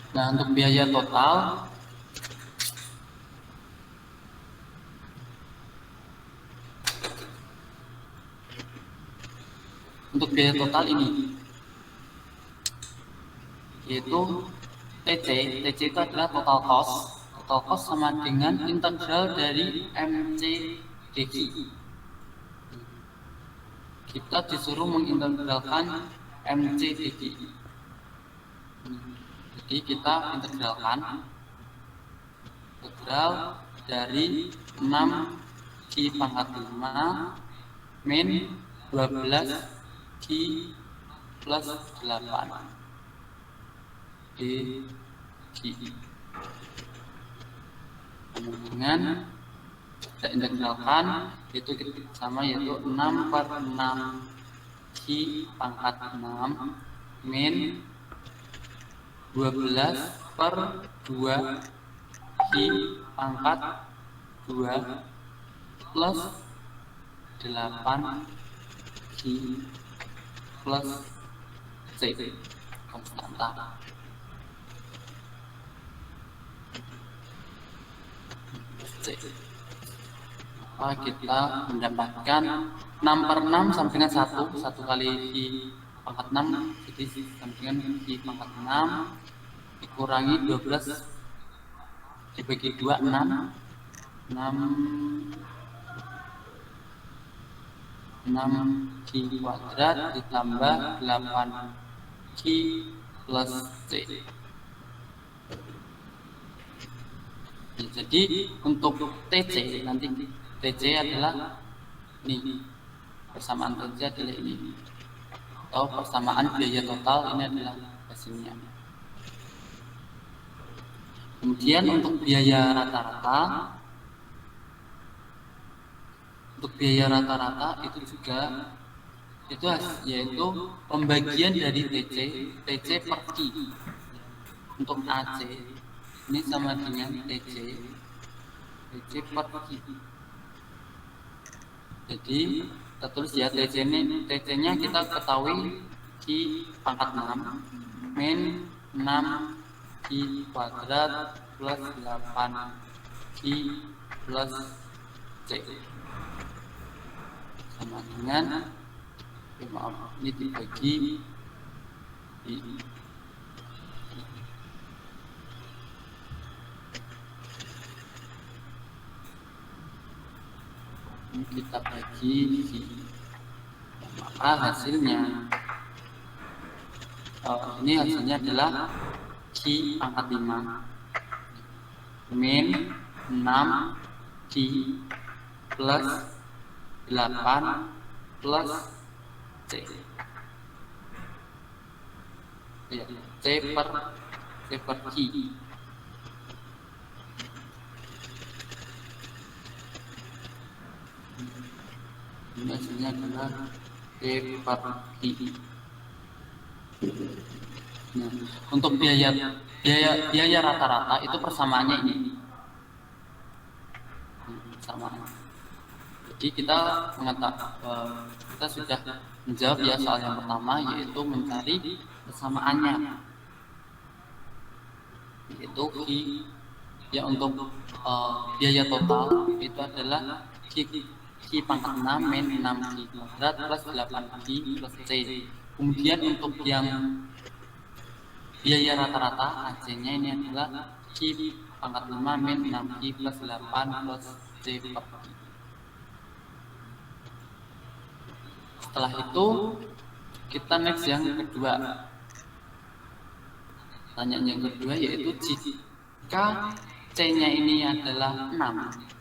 Nah, untuk biaya total ini yaitu TC itu adalah total cost sama dengan integral dari MC DI. Kita disuruh mengintegralkan MC DI. Jadi kita integralkan integral dari 6Q pangkat 5 min 12Q plus 8 DI. Kemudian kita integralkan itu sama yaitu 6 per 6Q pangkat 6 min 12 per 2Q pangkat 2 plus 8Q plus C konstanta. C. Maka kita mendapatkan 6 per 6 sama dengan 1 kali I pangkat 6, jadi sama dengan I pangkat 6 dikurangi 12 dibagi 2, 6 6Q kuadrat ditambah 8Q plus C. Jadi untuk TC nanti TC adalah ini, persamaan TC adalah ini, atau persamaan biaya total ini adalah hasilnya. Kemudian untuk biaya rata-rata, itu juga yaitu pembagian dari TC per Q. Untuk AC ini sama dengan TC per Q. Jadi kita tulis ya TC-nya kita ketahui Q pangkat 6 min 6Q kuadrat plus 8Q plus C sama dengan ini dibagi ini kita bagi maka hasilnya ini hasilnya adalah Q pangkat 5 min 6Q plus 8 plus C. Ya, C per Q. Ini hasilnya adalah C per Q. Nah, untuk biaya rata-rata itu persamaannya ini. Persamaan. Jadi kita kita sudah menjawab ya soal yang pertama, yaitu mencari persamaannya, yaitu Q ya untuk biaya total itu adalah Q pangkat 6 min 6Q kuadrat plus 8Q plus C. Kemudian untuk yang biaya rata-rata AC-nya ini adalah Q pangkat 5 min 6Q plus 8 plus C per Q. Setelah itu kita next yang kedua. Pertanyaan yang kedua yaitu jika C-nya ini adalah 6,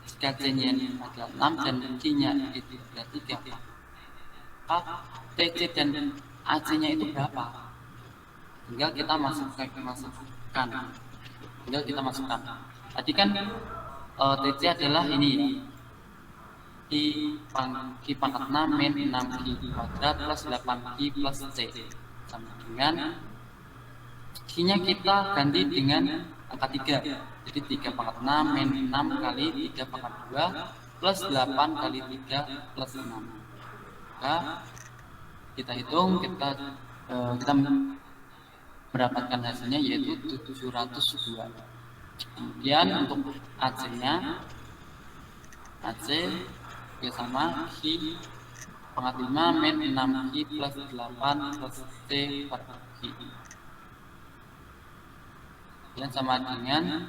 jika C-nya ini adalah 6 dan Q-nya itu adalah 3, maka TC dan AC-nya itu berapa? Tinggal kita masukkan. Tadi kan TC adalah ini Q pangkat 6 min 6Q kuadrat plus 8Q plus C sama dengan Q-nya kita ganti dengan angka 3. Jadi 3 pangkat 6 min 6 kali 3 pangkat 2 plus 8 kali 3 plus 6. Maka kita hitung, kita mendapatkan hasilnya yaitu 702. Kemudian untuk AC-nya, AC sama Q pangkat 5 min 6Q plus 8 plus C per Q. Dan sama dengan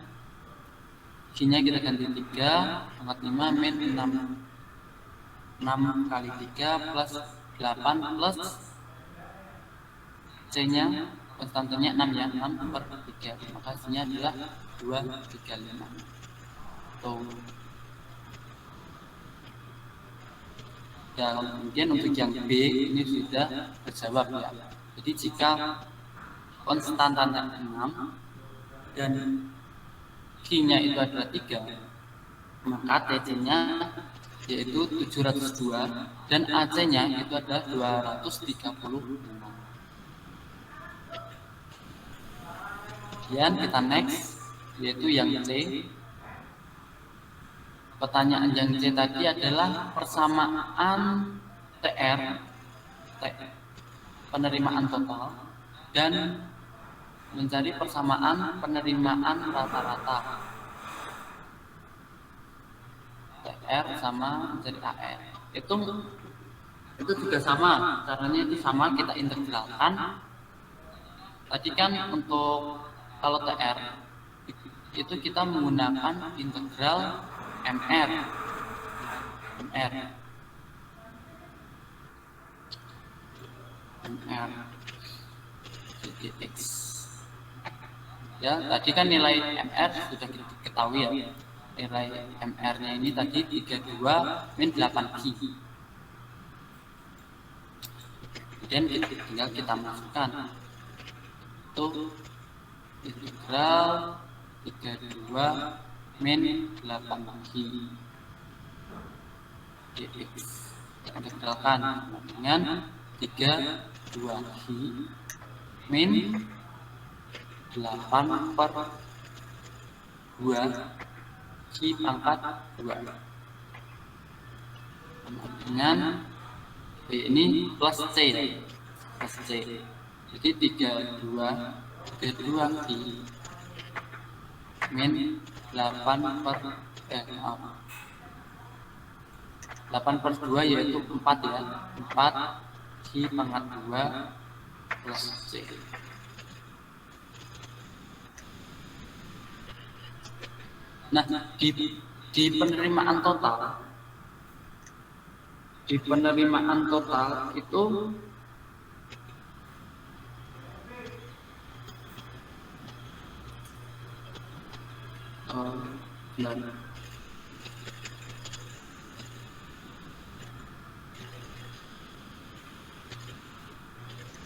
Q-nya kita ganti 3 pangkat 5 min 6 kali 3 plus 8 plus C-nya konstantanya 6 ya, 6 per 3. Maka hasilnya adalah 235. Tuh. Dan kemudian untuk yang B ini sudah terjawab ya. Jadi jika konstantanya 6 dan Q-nya itu adalah 3, maka TC-nya yaitu 702 dan AC-nya itu adalah 235. Kemudian kita next yaitu yang C. Pertanyaan yang C tadi adalah persamaan TR, penerimaan total, dan mencari persamaan penerimaan rata-rata. TR sama mencari AR. Itu juga sama, caranya itu sama, kita integralkan. Tadi kan untuk kalau TR itu kita menggunakan integral MR jadi X ya. Tadi kan nilai MR sudah kita ketahui ya, nilai MR-nya ini tadi 32 min 8Q. Kemudian tinggal kita masukkan itu integral 32 min 8Q dx. Kita integralkan dengan 32Q min 8 per 2 Q pangkat 2 dengan B ini plus C. Jadi 32 Q min 8 per 8 per 2 yaitu 4 ya, 4 Q pangkat 2 plus C. Nah, di penerimaan total itu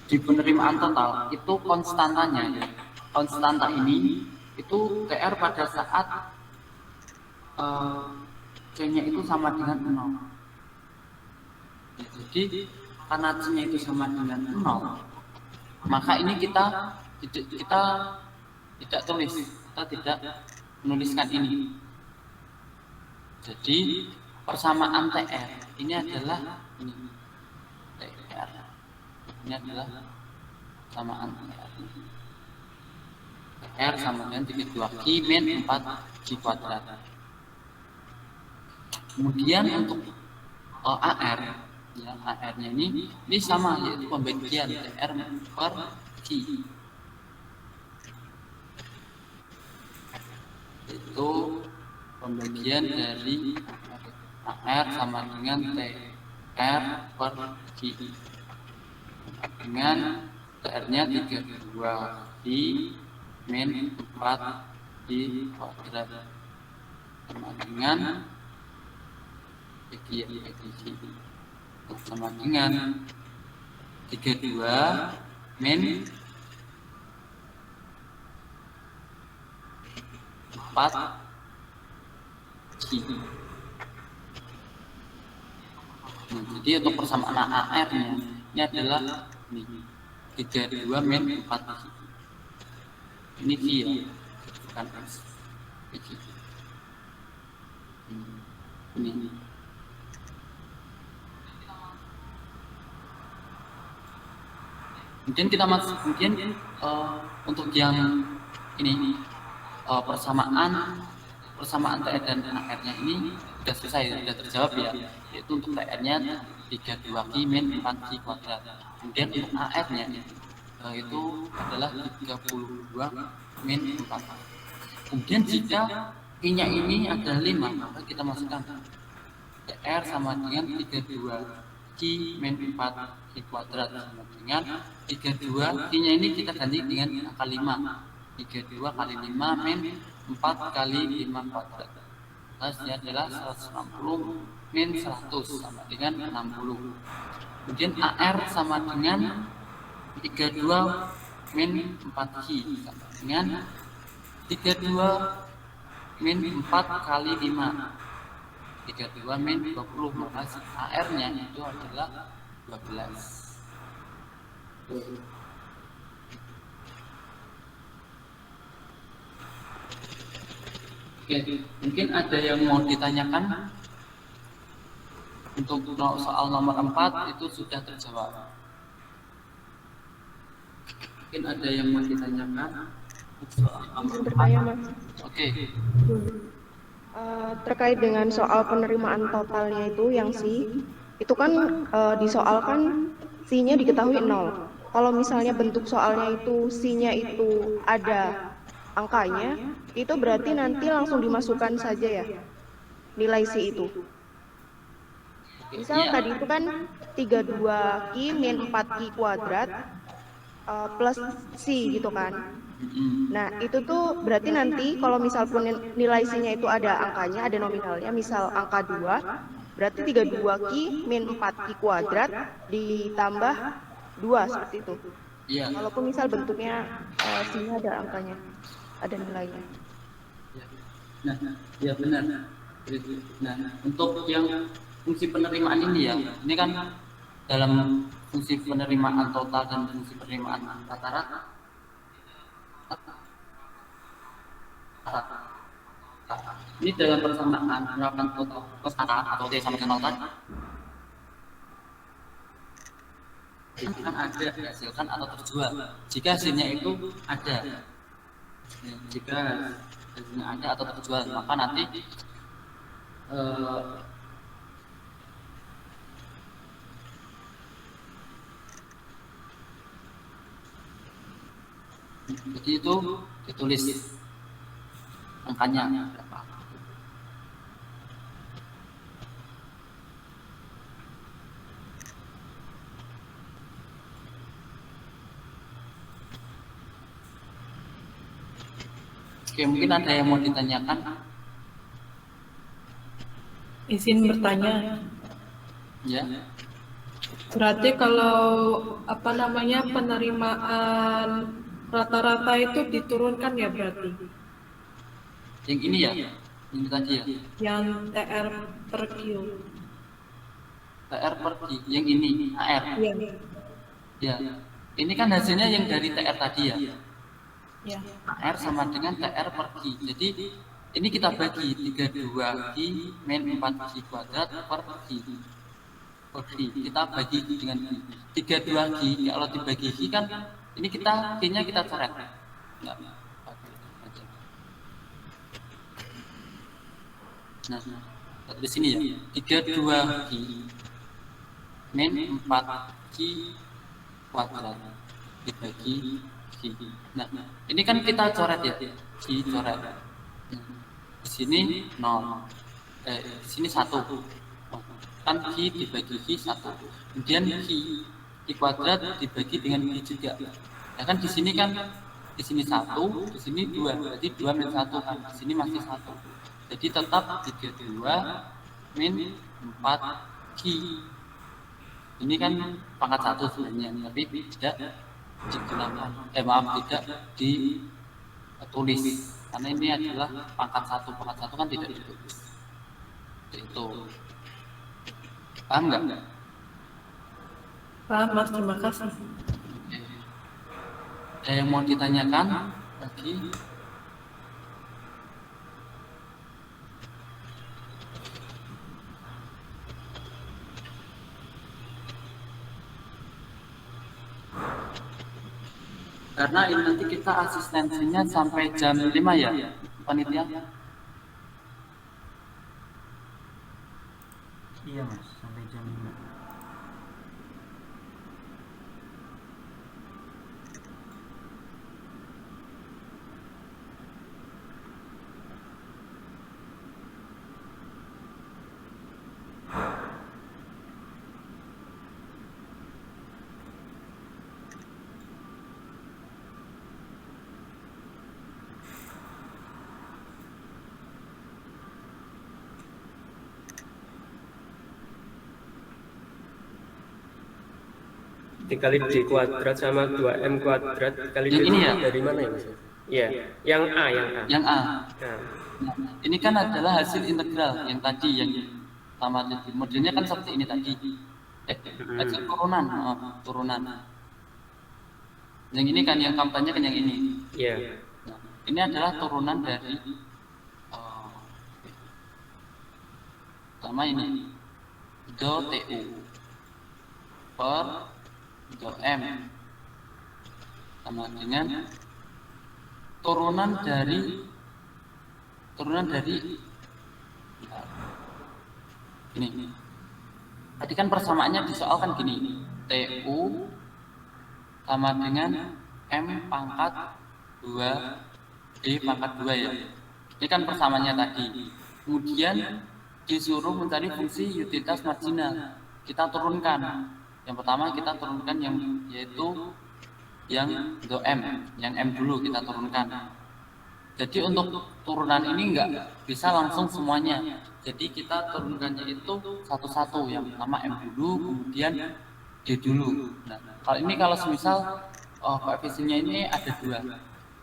di penerimaan total itu konstantanya ya. Konstanta ini itu TR pada saat C-nya itu sama dengan 0. Ya, jadi karena C-nya itu sama dengan 0, maka ini kita tidak tulis, kita tidak menuliskan ini. Jadi persamaan TR ini adalah ini TR. Ini adalah persamaan TR. TR sama dengan 32Q min 4Q kuadrat. Kemudian untuk AR, ya, AR-nya ini sama, yaitu pembagian TR per Q. Itu pembagian dari AR sama dengan TR per Q. Dengan TR-nya 32Q min 4Q kuadrat sama dengan sama dengan 32 min 4Q. Jadi untuk persamaan AR-nya ini adalah ini 32 min 4Q. Ini Q ya, bukan S. Ini. Kemudian kita masuk, untuk yang ini persamaan TR dan AR-nya ini sudah selesai, sudah terjawab ya, yaitu untuk TR-nya 32Q min 4Q kuadrat. Kemudian untuk AR-nya itu adalah 32 min 4. Kemudian jika Q-nya ini adalah 5, maka kita masukkan TR sama dengan 32Q min 4Q kuadrat sama dengan 32, Q-nya ini kita ganti dengan angka 5. 32 kali 5 min 4 kali 5 kuadrat. Hasilnya adalah 160 min 100 sama dengan 60. Kemudian AR sama dengan 32 min 4Q sama dengan 32 min 4 kali 5. 32 min 20, maka AR-nya itu adalah 12. Oke, mungkin ada yang mau ditanyakan. Untuk soal nomor 4 itu sudah terjawab. Mungkin ada yang mau ditanyakan. Bertanya, Mas. Oke. Terkait dengan soal penerimaan totalnya itu yang C, itu kan disoalkan C-nya diketahui 0. Kalau misalnya bentuk soalnya itu C-nya itu ada angkanya, itu berarti nanti langsung dimasukkan saja ya nilai C itu. Misal tadi itu kan 32Q min 4Q kuadrat plus C gitu kan. Nah itu tuh berarti nanti kalau misal pun nilai C-nya itu ada angkanya, ada nominalnya, misal angka 2, berarti 32Q min 4Q kuadrat ditambah 2 seperti itu. Iya. Walaupun misal bentuknya C-nya ada angkanya, ada nilainya. Nah, ya benar. Nah, untuk yang fungsi penerimaan ini ya, ini kan dalam fungsi penerimaan total dan fungsi penerimaan rata-rata. Ini dalam persamaan penerapan total kostata atau T sama dengan 0 tadi. Itu kan ada dihasilkan atau terjual. Jika hasilnya itu ada, jika hasilnya ada atau terjual, maka nanti jadi itu ditulis angkanya berapa. Oke, mungkin ada yang mau ditanyakan. Izin bertanya, Ya. Berarti kalau apa namanya penerimaan rata-rata itu diturunkan ya berarti? Yang ini ya, ini tadi ya. Yang TR per Q. TR per Q, yang ini AR. Iya. Ya, ini kan hasilnya yang dari TR tadi ya. Ya. AR sama dengan TR per Q. Jadi ini kita bagi 32 Q min 4 Q kuadrat per Q. Kita bagi dengan Q. 32 Q kalau dibagi Q kan ini Q-nya kita coret. Enggak. Nah, di sini ya. 32 Q min 4 Q kuadrat dibagi Q. Nah, ini kan kita coret ya. Q coret. Di sini 0. Di sini 1. Kan Q dibagi Q 1. Kemudian Q kuadrat dibagi dengan Q juga. Ya kan di sini 1, di sini 2. Berarti 2 min 1 kan. Di sini masih 1. Jadi tetap 32 min 4 Q. Ini kan pangkat 1 sebenarnya, tapi tidak digunakan. Tidak ditulis. Karena ini adalah pangkat 1. Pangkat 1 kan tidak ditulis. Itu. Paham nggak? Paham Mas, terima kasih. Oke. Ada yang mau ditanyakan lagi? Karena ini nanti kita asistensinya sampai jam 5 ya, panitia? Iya Mas, sampai jam 5. Dikali D kuadrat sama 2M kuadrat dikali Yang D ini ya? dari mana ya Mas? Iya, yang A. Yang A. Nah, Nah, ini kan adalah hasil integral yang tadi yang sama tadi. Modelnya kan seperti ini tadi. Hasil turunan, turunan. Yang ini kan yang kampanye kan yang ini. iya. Nah, ini adalah turunan dari sama ini do TU per do M sama dengan turunan dari ini. Tadi kan persamaannya di soal kan gini, TU sama dengan M pangkat 2 D pangkat 2 ya. Ini kan persamaannya tadi. Kemudian disuruh mencari fungsi utilitas marginal. Kita turunkan. Yang pertama kita turunkan yaitu yang do M, yang M dulu kita turunkan. Jadi untuk turunan ini enggak bisa langsung semuanya. Jadi kita turunkannya itu satu-satu. Yang pertama M dulu, kemudian D dulu. Nah, kalau semisal koefisiennya ini ada 2.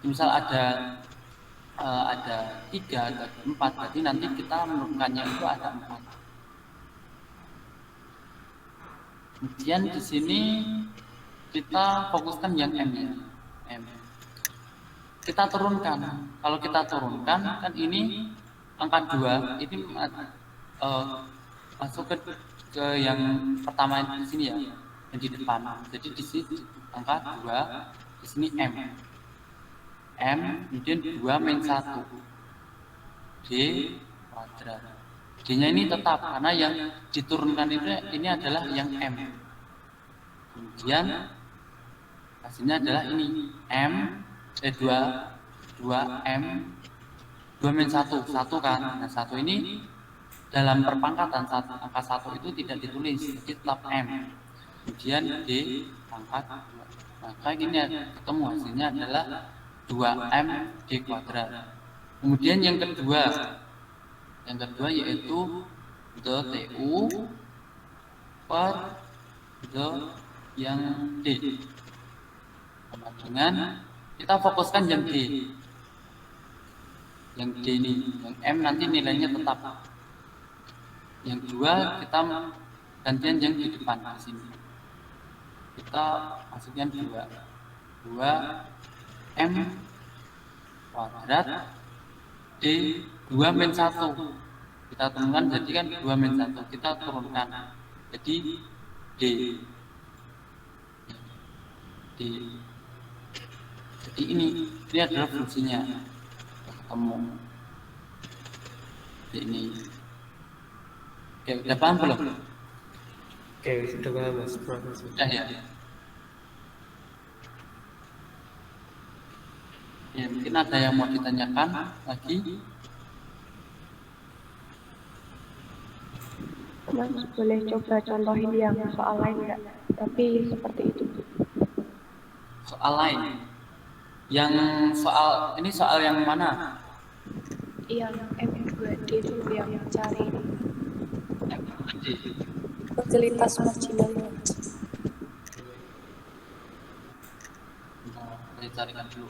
Misal ada 3, ada 4, berarti nanti kita menurunkannya itu ada 4. Kemudian di sini kita fokuskan yang M ya. M. Kita turunkan. Kalau kita turunkan kan ini angka 2 ini masuk ke yang pertama di sini ya, yang di depan. Jadi di sini angka 2, di sini M. Kemudian 2 min 1 D kuadrat. D-nya ini tetap karena yang diturunkan ini adalah yang M. Kemudian hasilnya adalah ini M 2M 2 min 1 kan. Nah 1 ini dalam perpangkatan angka 1 itu tidak ditulis, jadi tetap M. Kemudian D pangkat 2. Maka ini ketemu hasilnya adalah 2M D kuadrat. Kemudian yang kedua yaitu do TU per the yang D sama dengan kita fokuskan yang D. Yang D ini, yang M nanti nilainya tetap. Yang 2 kita gantian yang di depan di sini. Kita masukkan 2 M kuadrat D 2 min 1. Kita turunkan jadi kan 2 min 1. Kita turunkan jadi D. Jadi ini adalah fungsinya ketemu ini. Oke, udah paham belum? Oke, sudah paham Mas. Sudah ya. Ya, mungkin ada yang mau ditanyakan lagi? Mas, boleh coba contohin yang soal lain nggak? Tapi seperti itu. Soal lain. Yang soal ini soal yang mana? Yang M2D dulu yang cari Utilitas marginal. Saya carikan dulu.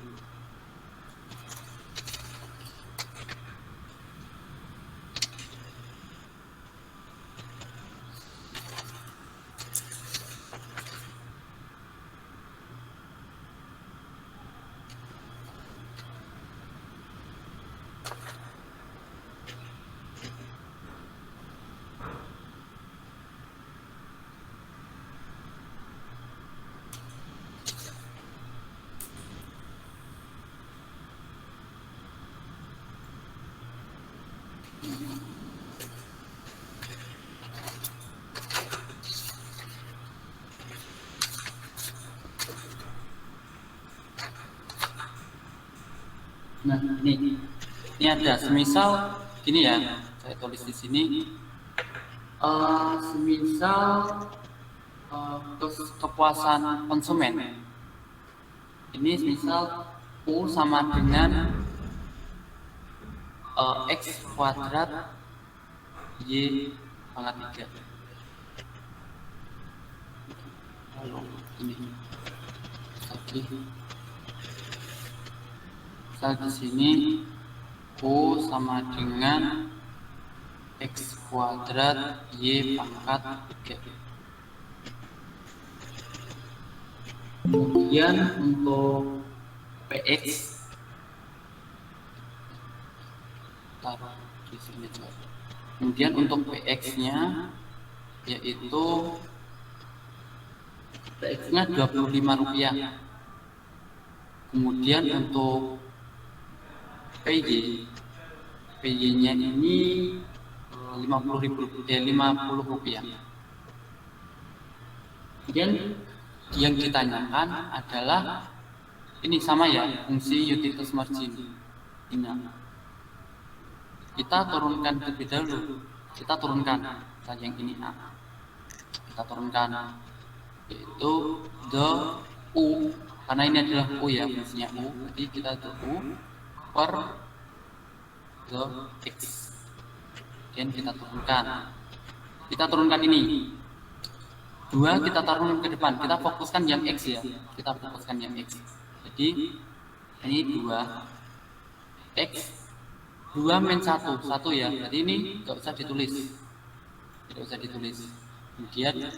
Nah, ini ada semisal gini ya, saya tulis di sini. Semisal kepuasan konsumen. Ini semisal U sama dengan X kuadrat Y pangkat 3. Lalu ini lagi. Misal di sini U sama dengan X kuadrat Y pangkat 3. Kemudian untuk PX taruh di sini juga. Kemudian untuk PX-nya yaitu PX-nya Rp25. Kemudian untuk PY-nya ini Rp50. Kemudian yang ditanyakan adalah ini sama ya, fungsi utilitas margin. Kita turunkan terlebih dahulu. Kita turunkan yang ini A. Kita turunkan yaitu the U, karena ini adalah U ya, fungsinya U. Jadi kita the U per the X. Kemudian kita turunkan ini 2 kita taruh ke depan, kita fokuskan yang X ya, kita fokuskan yang X. Jadi ini 2 X 2 min 1 ya, jadi ini tidak usah ditulis. Kemudian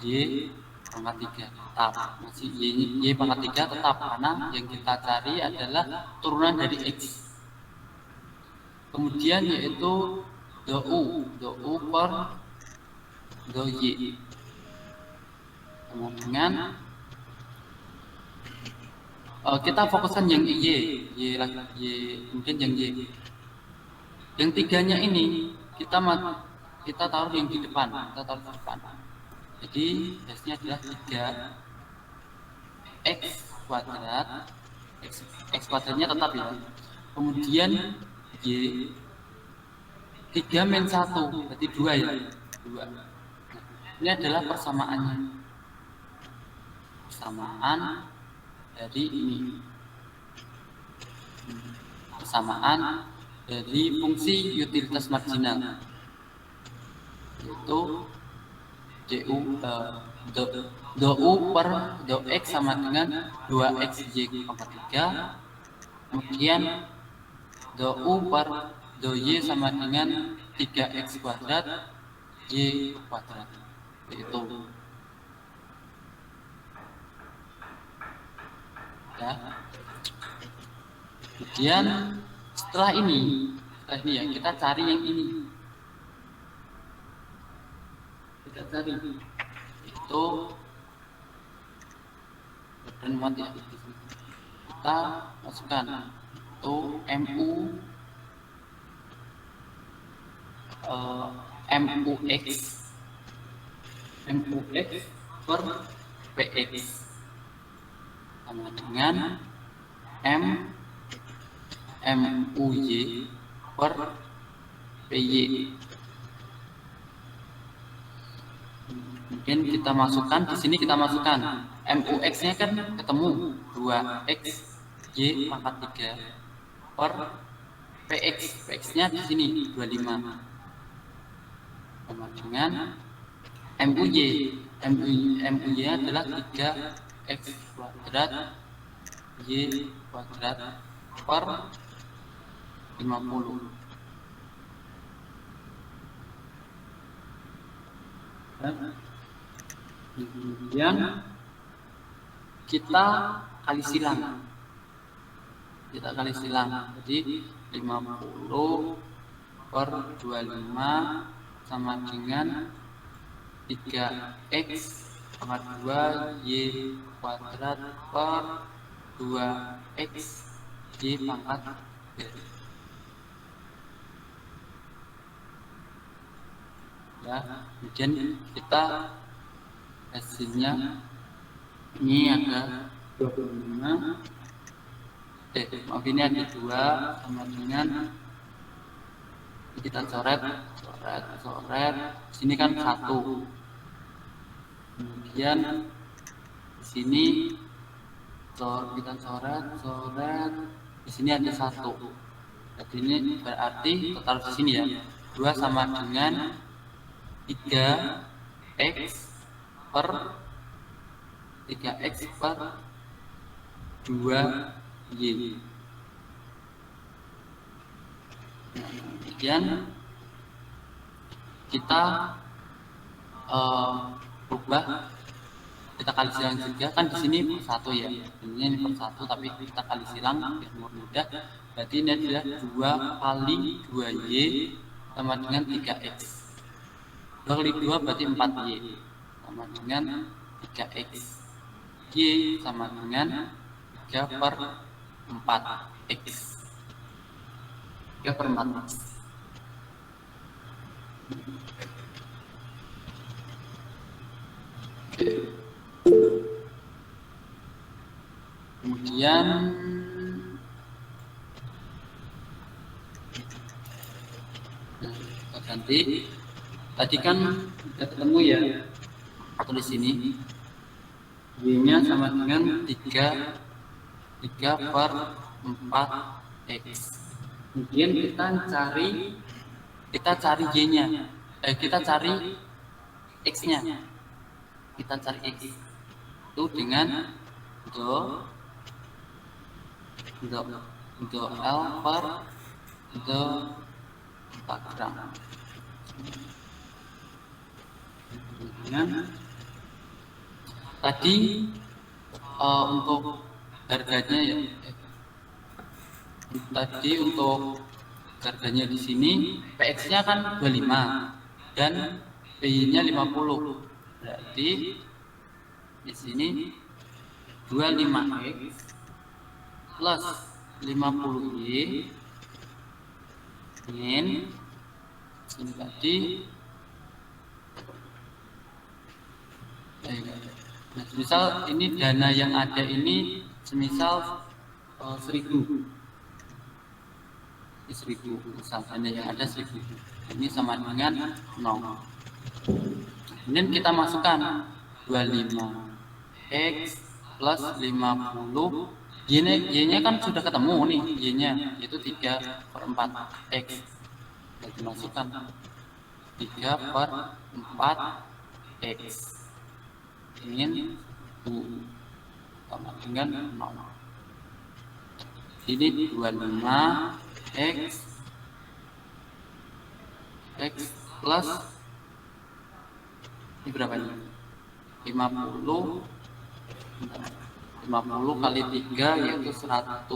Y pangkat 3 tetap, masih Y pangkat 3 tetap, karena yang kita cari adalah turunan dari X. Kemudian yaitu the U per the Y. Kemudian kita fokuskan yang Y, kemudian yang Y. Yang 3-nya ini kita taruh yang di depan, Jadi hasilnya adalah 3 X kuadrat, X kuadratnya tetap ya. Kemudian Y 3 min 1, berarti 2 ya. 2. Nah, ini adalah persamaannya. Persamaan dari ini. Persamaan dari fungsi utilitas marginal. Yaitu D DU per DX sama dengan 2XY pangkat 3. Kemudian DU per DY sama dengan 3X kuadrat Y kuadrat. Itu ya. Kemudian setelah ini ya kita cari yang ini. Kita cari itu pertemuan ya. Kita masukkan itu MUX per PX sama dengan MUY per PY. Mungkin kita masukkan di sini, kita masukkan MUX-nya kan ketemu 2X Y pangkat 3 per PX-nya di sini 25 sama dengan MUY adalah 3X kuadrat Y kuadrat per 50. Kemudian kita kali silang. Jadi 50 per 25 sama dengan 3X pangkat 2 Y kuadrat per 2X Y pangkat 3. Ya, kemudian kita hasilnya ini ada 25, maaf ini ada 2 sama dengan kita coret sini kan 1, kemudian di sini kita coret di sini ada 1, jadi ini berarti total di sini ya 2 sama dengan 3X per 2Y. Kemudian kita ubah, kita kali silang juga kan di sini per 1 ya, ini per 1 tapi kita kali silang biar mudah. Berarti ini adalah 2 kali 2Y sama dengan 3X. 2 kali 2 berarti 4Y sama dengan 3X. Y sama dengan 3 per 4X. 3 per 4X. Kemudian kita ganti. Tadi kan kita ketemu ya, tulis sini Y-nya sama dengan 3 per 4X. Kemudian kita cari Y-nya, kita cari X-nya. Kita cari X itu dengan do L per do 4 gram. Kemudian tadi untuk harganya ya, tadi untuk harganya di sini PX-nya kan 25 dan PY-nya 50. Berarti di sini 25X plus 50Y min ini tadi. Nah, misal ini dana yang ada ini semisal 1000. Misal dana yang ada 1000. Ini sama dengan 0. Kemudian kita masukkan 25X plus 50. Y-nya kan sudah ketemu nih, Y-nya yaitu 3 per 4X. Kita masukkan 3 per 4 X ingin 1 sama dengan 0. Ini 25 X plus ini berapa ini? 50 kali 3 yaitu 150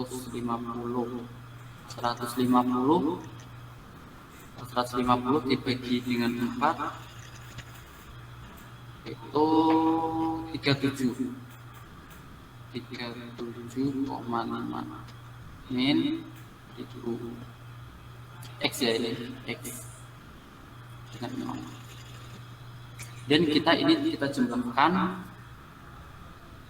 dibagi dengan 4 itu 37,5 min itu X ya, ini X dengan 0. Dan kita jumlahkan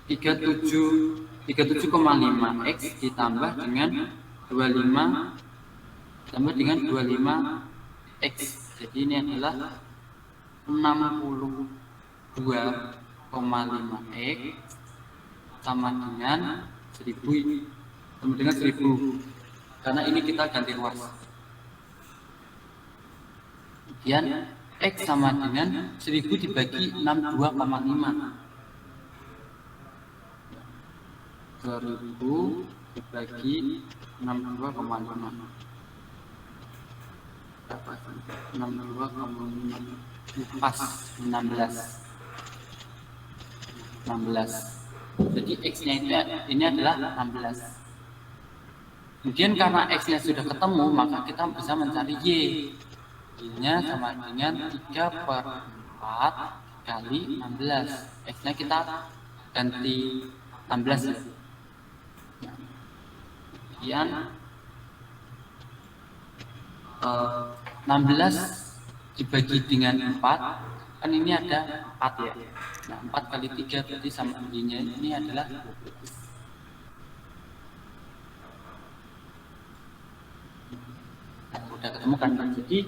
37,5 X ditambah dengan 25 X. Jadi ini adalah 62,5 X sama dengan 1000 karena ini kita ganti luas. Kemudian X sama dengan 1000 dibagi 62,5. 2000 dibagi 62,5. Berapa? 62,5. Pas 16. Jadi X-nya ini adalah 16. Kemudian karena X-nya sudah ketemu, maka kita bisa mencari Y. Y-nya sama dengan 3/4 kali 16. X-nya kita ganti 16 ya. Kemudian 16 dibagi dengan 4, kan ini ada 4 ya. Nah, 4 kali 3 berarti sama Y-nya ini adalah 12. Nah, udah ketemu kan? Jadi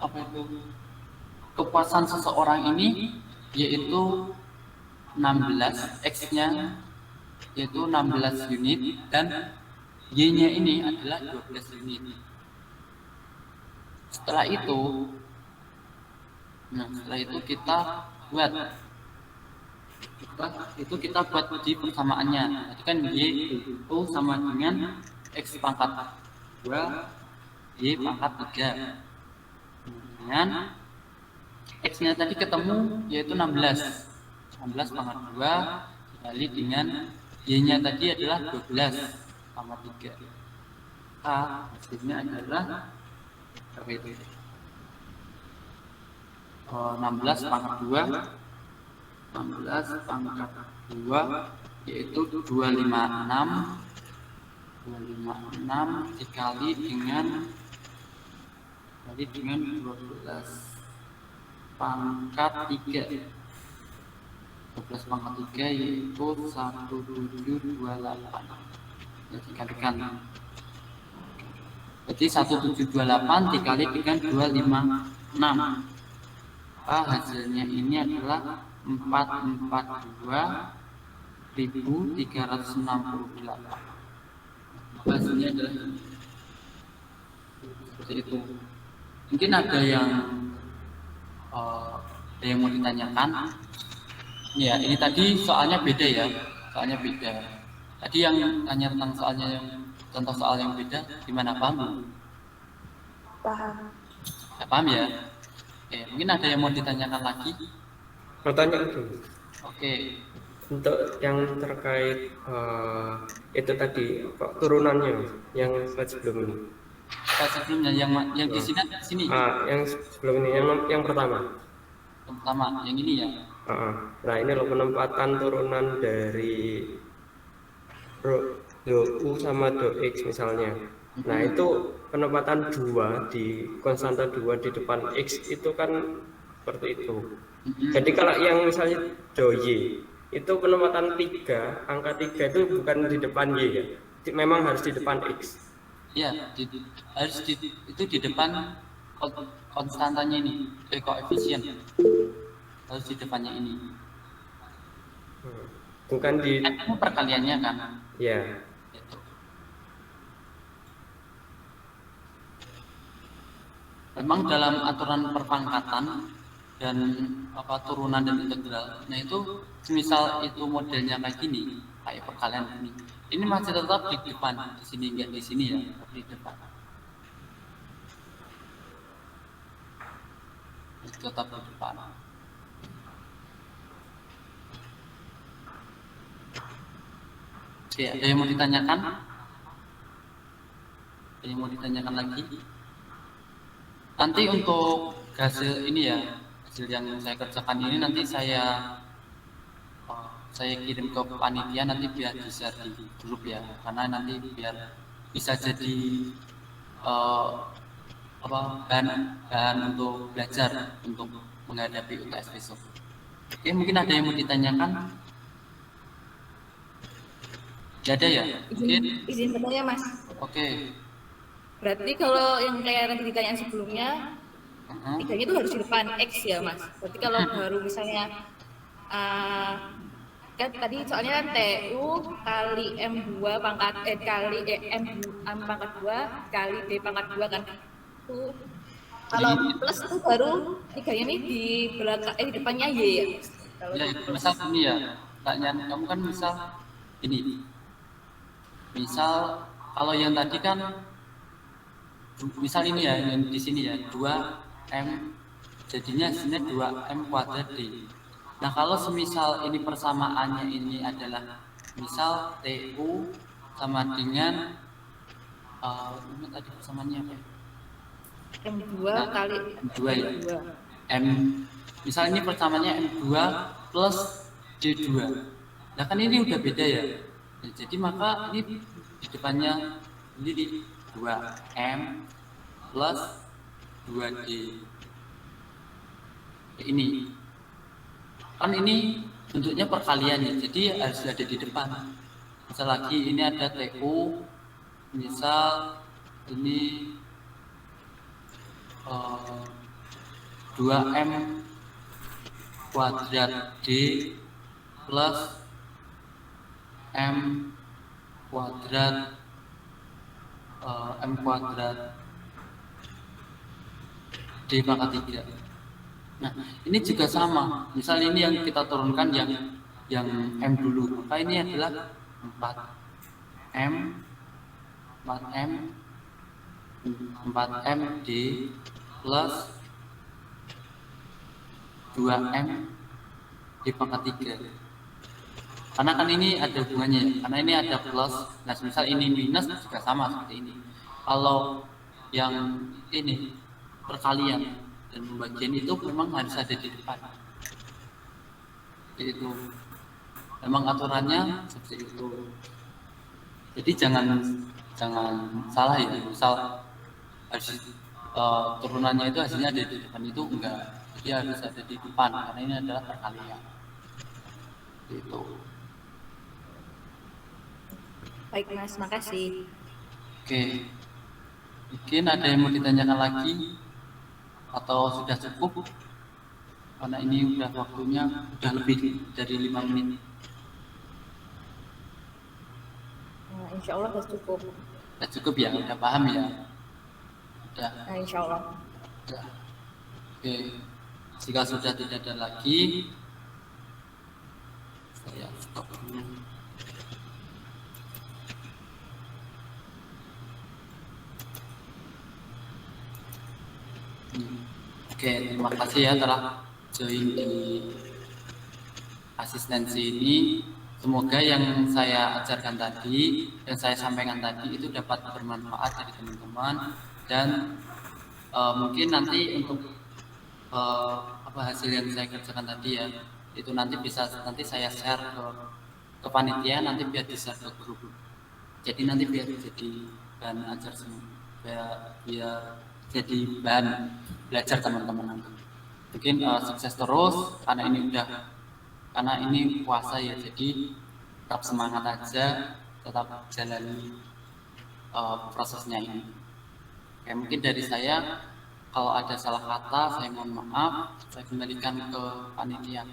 apa itu kepuasan seseorang ini yaitu 16 X-nya yaitu 16 unit dan Y-nya ini adalah 12 unit. Setelah itu kita buat di persamaannya. Jadi kan Y itu sama dengan X pangkat 2 Y pangkat 3. Kemudian X-nya tadi ketemu yaitu 16 pangkat 2 dikali dengan Y-nya tadi adalah 12 sama 3. Hasilnya adalah berapa itu? 16 pangkat 2 yaitu 256 dikali dengan 12 pangkat 3. 12 pangkat 3 yaitu 1728. Ya, dikalikan. Jadi 1728 dikali dengan 256. Hasilnya ini adalah 442.368. Hasilnya adalah seperti itu. Mungkin ada yang mau ditanyakan. Ya, ini tadi soalnya beda ya. Tadi yang tanya tentang contoh soal yang beda, gimana, paham? Paham. Paham ya? Oke, mungkin ada yang mau ditanyakan lagi? Pertanyaan dulu. Oke. Untuk yang terkait itu tadi turunannya yang sebelum ini. Sebelumnya yang di sini. Yang sebelum ini yang pertama. Yang pertama, yang ini ya. Nah, ini loh penempatan turunan dari do U sama do X misalnya. Nah, itu penempatan 2 di konstanta 2 di depan X itu kan seperti itu. Jadi kalau yang misalnya do Y itu penempatan 3, angka 3 itu bukan di depan Y ya. Memang harus di depan X. Ya, itu di depan konstantanya ini, koefisien. Harus di depannya ini. Bukan di Itu perkaliannya kan? ya. Itu. memang dalam aturan perpangkatan dan turunan dan integral, nah itu semisal itu modelnya kayak gini, kayak perkalian ini masih tetap di depan, di sini enggak di sini ya, tapi di depan. Tetap di depan. Oke, ada yang mau ditanyakan? Ada yang mau ditanyakan lagi? Nanti untuk hasil ini ya, hasil yang saya kerjakan ini nanti saya kirim ke panitia nanti biar di-share di grup ya, karena nanti biar bisa jadi bahan untuk belajar untuk menghadapi UTS besok. Oke, mungkin ada yang mau ditanyakan? Tidak ada ya? Mungkin. Izin bertanya Mas. Oke. Berarti kalau yang kayak tadi ditanyaan sebelumnya, tiganya itu harus di depan X ya Mas. Berarti kalau baru misalnya kan tadi soalnya kan TU kali M2 pangkat kali M pangkat 2 kali D pangkat 2 kan. Kalau plus itu baru tiganya ini di belakang di depannya Y ya. Kalau ya, misal ini ya, pertanyaan kamu kan ini. Misal kalau yang tadi kan misal ini ya, yang di sini ya 2M jadinya sini 2M kuadrat D. Nah, kalau semisal ini persamaannya ini adalah misal TU sama dengan ini tadi persamaannya apa? M2 kali M2 ya. M misal ini persamaannya M2 plus D2. Nah, kan ini udah beda ya. Jadi maka ini di depannya ini 2M plus 2D. Ini kan ini bentuknya perkalian ya, jadi harus ada di depan. Misal lagi ini ada TU, misal ini 2M kuadrat D plus M kuadrat D pangkat 3. Nah, ini juga sama. Misal ini yang kita turunkan yang M dulu. Maka ini adalah 4M D plus 2M D pangkat 3. Karena kan ini ada hubungannya, karena ini ada plus. Nah, misal ini minus juga sama seperti ini. Kalau yang ini perkalian dan pembagian itu memang harus ada di depan. Jadi itu memang aturannya seperti itu. Jadi jangan salah ya. Misal harus turunannya itu hasilnya ada di depan, itu enggak. Jadi harus ada di depan karena ini adalah perkalian. Itu. baik Mas, makasih. Oke. Mungkin ada yang mau ditanyakan lagi atau sudah cukup? Karena ini udah waktunya udah lebih dari 5 menit. Nah, insya Allah sudah cukup. Udah cukup ya, udah paham ya? Udah. Nah, insya Allah. Udah. Oke. Jika sudah tidak ada lagi, saya stop dulu. Oke, terima kasih ya telah join di asistensi ini. Semoga yang saya ajarkan tadi, yang saya sampaikan tadi itu dapat bermanfaat dari teman-teman dan mungkin nanti untuk hasil yang saya kerjakan tadi ya, itu nanti bisa nanti saya share ke panitia, nanti biar di-share ke grup. Jadi nanti biar jadi bahan ajar semua, biar jadi bahan belajar teman-teman. Mungkin sukses terus karena ini puasa ya, jadi tetap semangat aja, tetap jalani prosesnya ini. Oke, mungkin dari saya kalau ada salah kata saya mohon maaf, saya kembalikan ke panitia.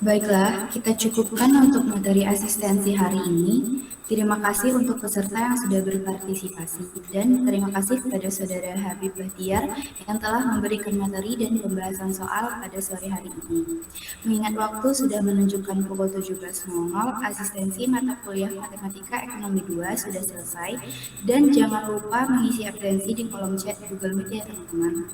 Baiklah, kita cukupkan untuk materi asistensi hari ini. Terima kasih untuk peserta yang sudah berpartisipasi dan terima kasih kepada Saudara Habib Bahtiar yang telah memberikan materi dan pembahasan soal pada sore hari ini. Mengingat waktu sudah menunjukkan pukul 17.00, asistensi mata kuliah Matematika Ekonomi 2 sudah selesai dan jangan lupa mengisi absensi di kolom chat Google Meet ya teman-teman.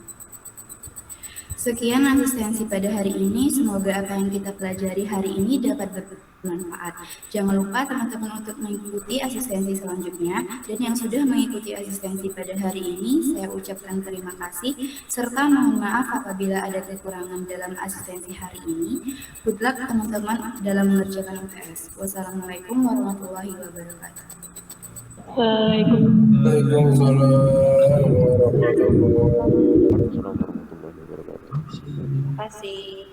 Sekian asistensi pada hari ini, semoga apa yang kita pelajari hari ini dapat bermanfaat. Jangan lupa teman-teman untuk mengikuti asistensi selanjutnya, dan yang sudah mengikuti asistensi pada hari ini, saya ucapkan terima kasih, serta mohon maaf apabila ada kekurangan dalam asistensi hari ini. Good luck teman-teman dalam mengerjakan UTS. Wassalamualaikum warahmatullahi wabarakatuh. Waalaikumsalam warahmatullahi wabarakatuh. Terima kasih.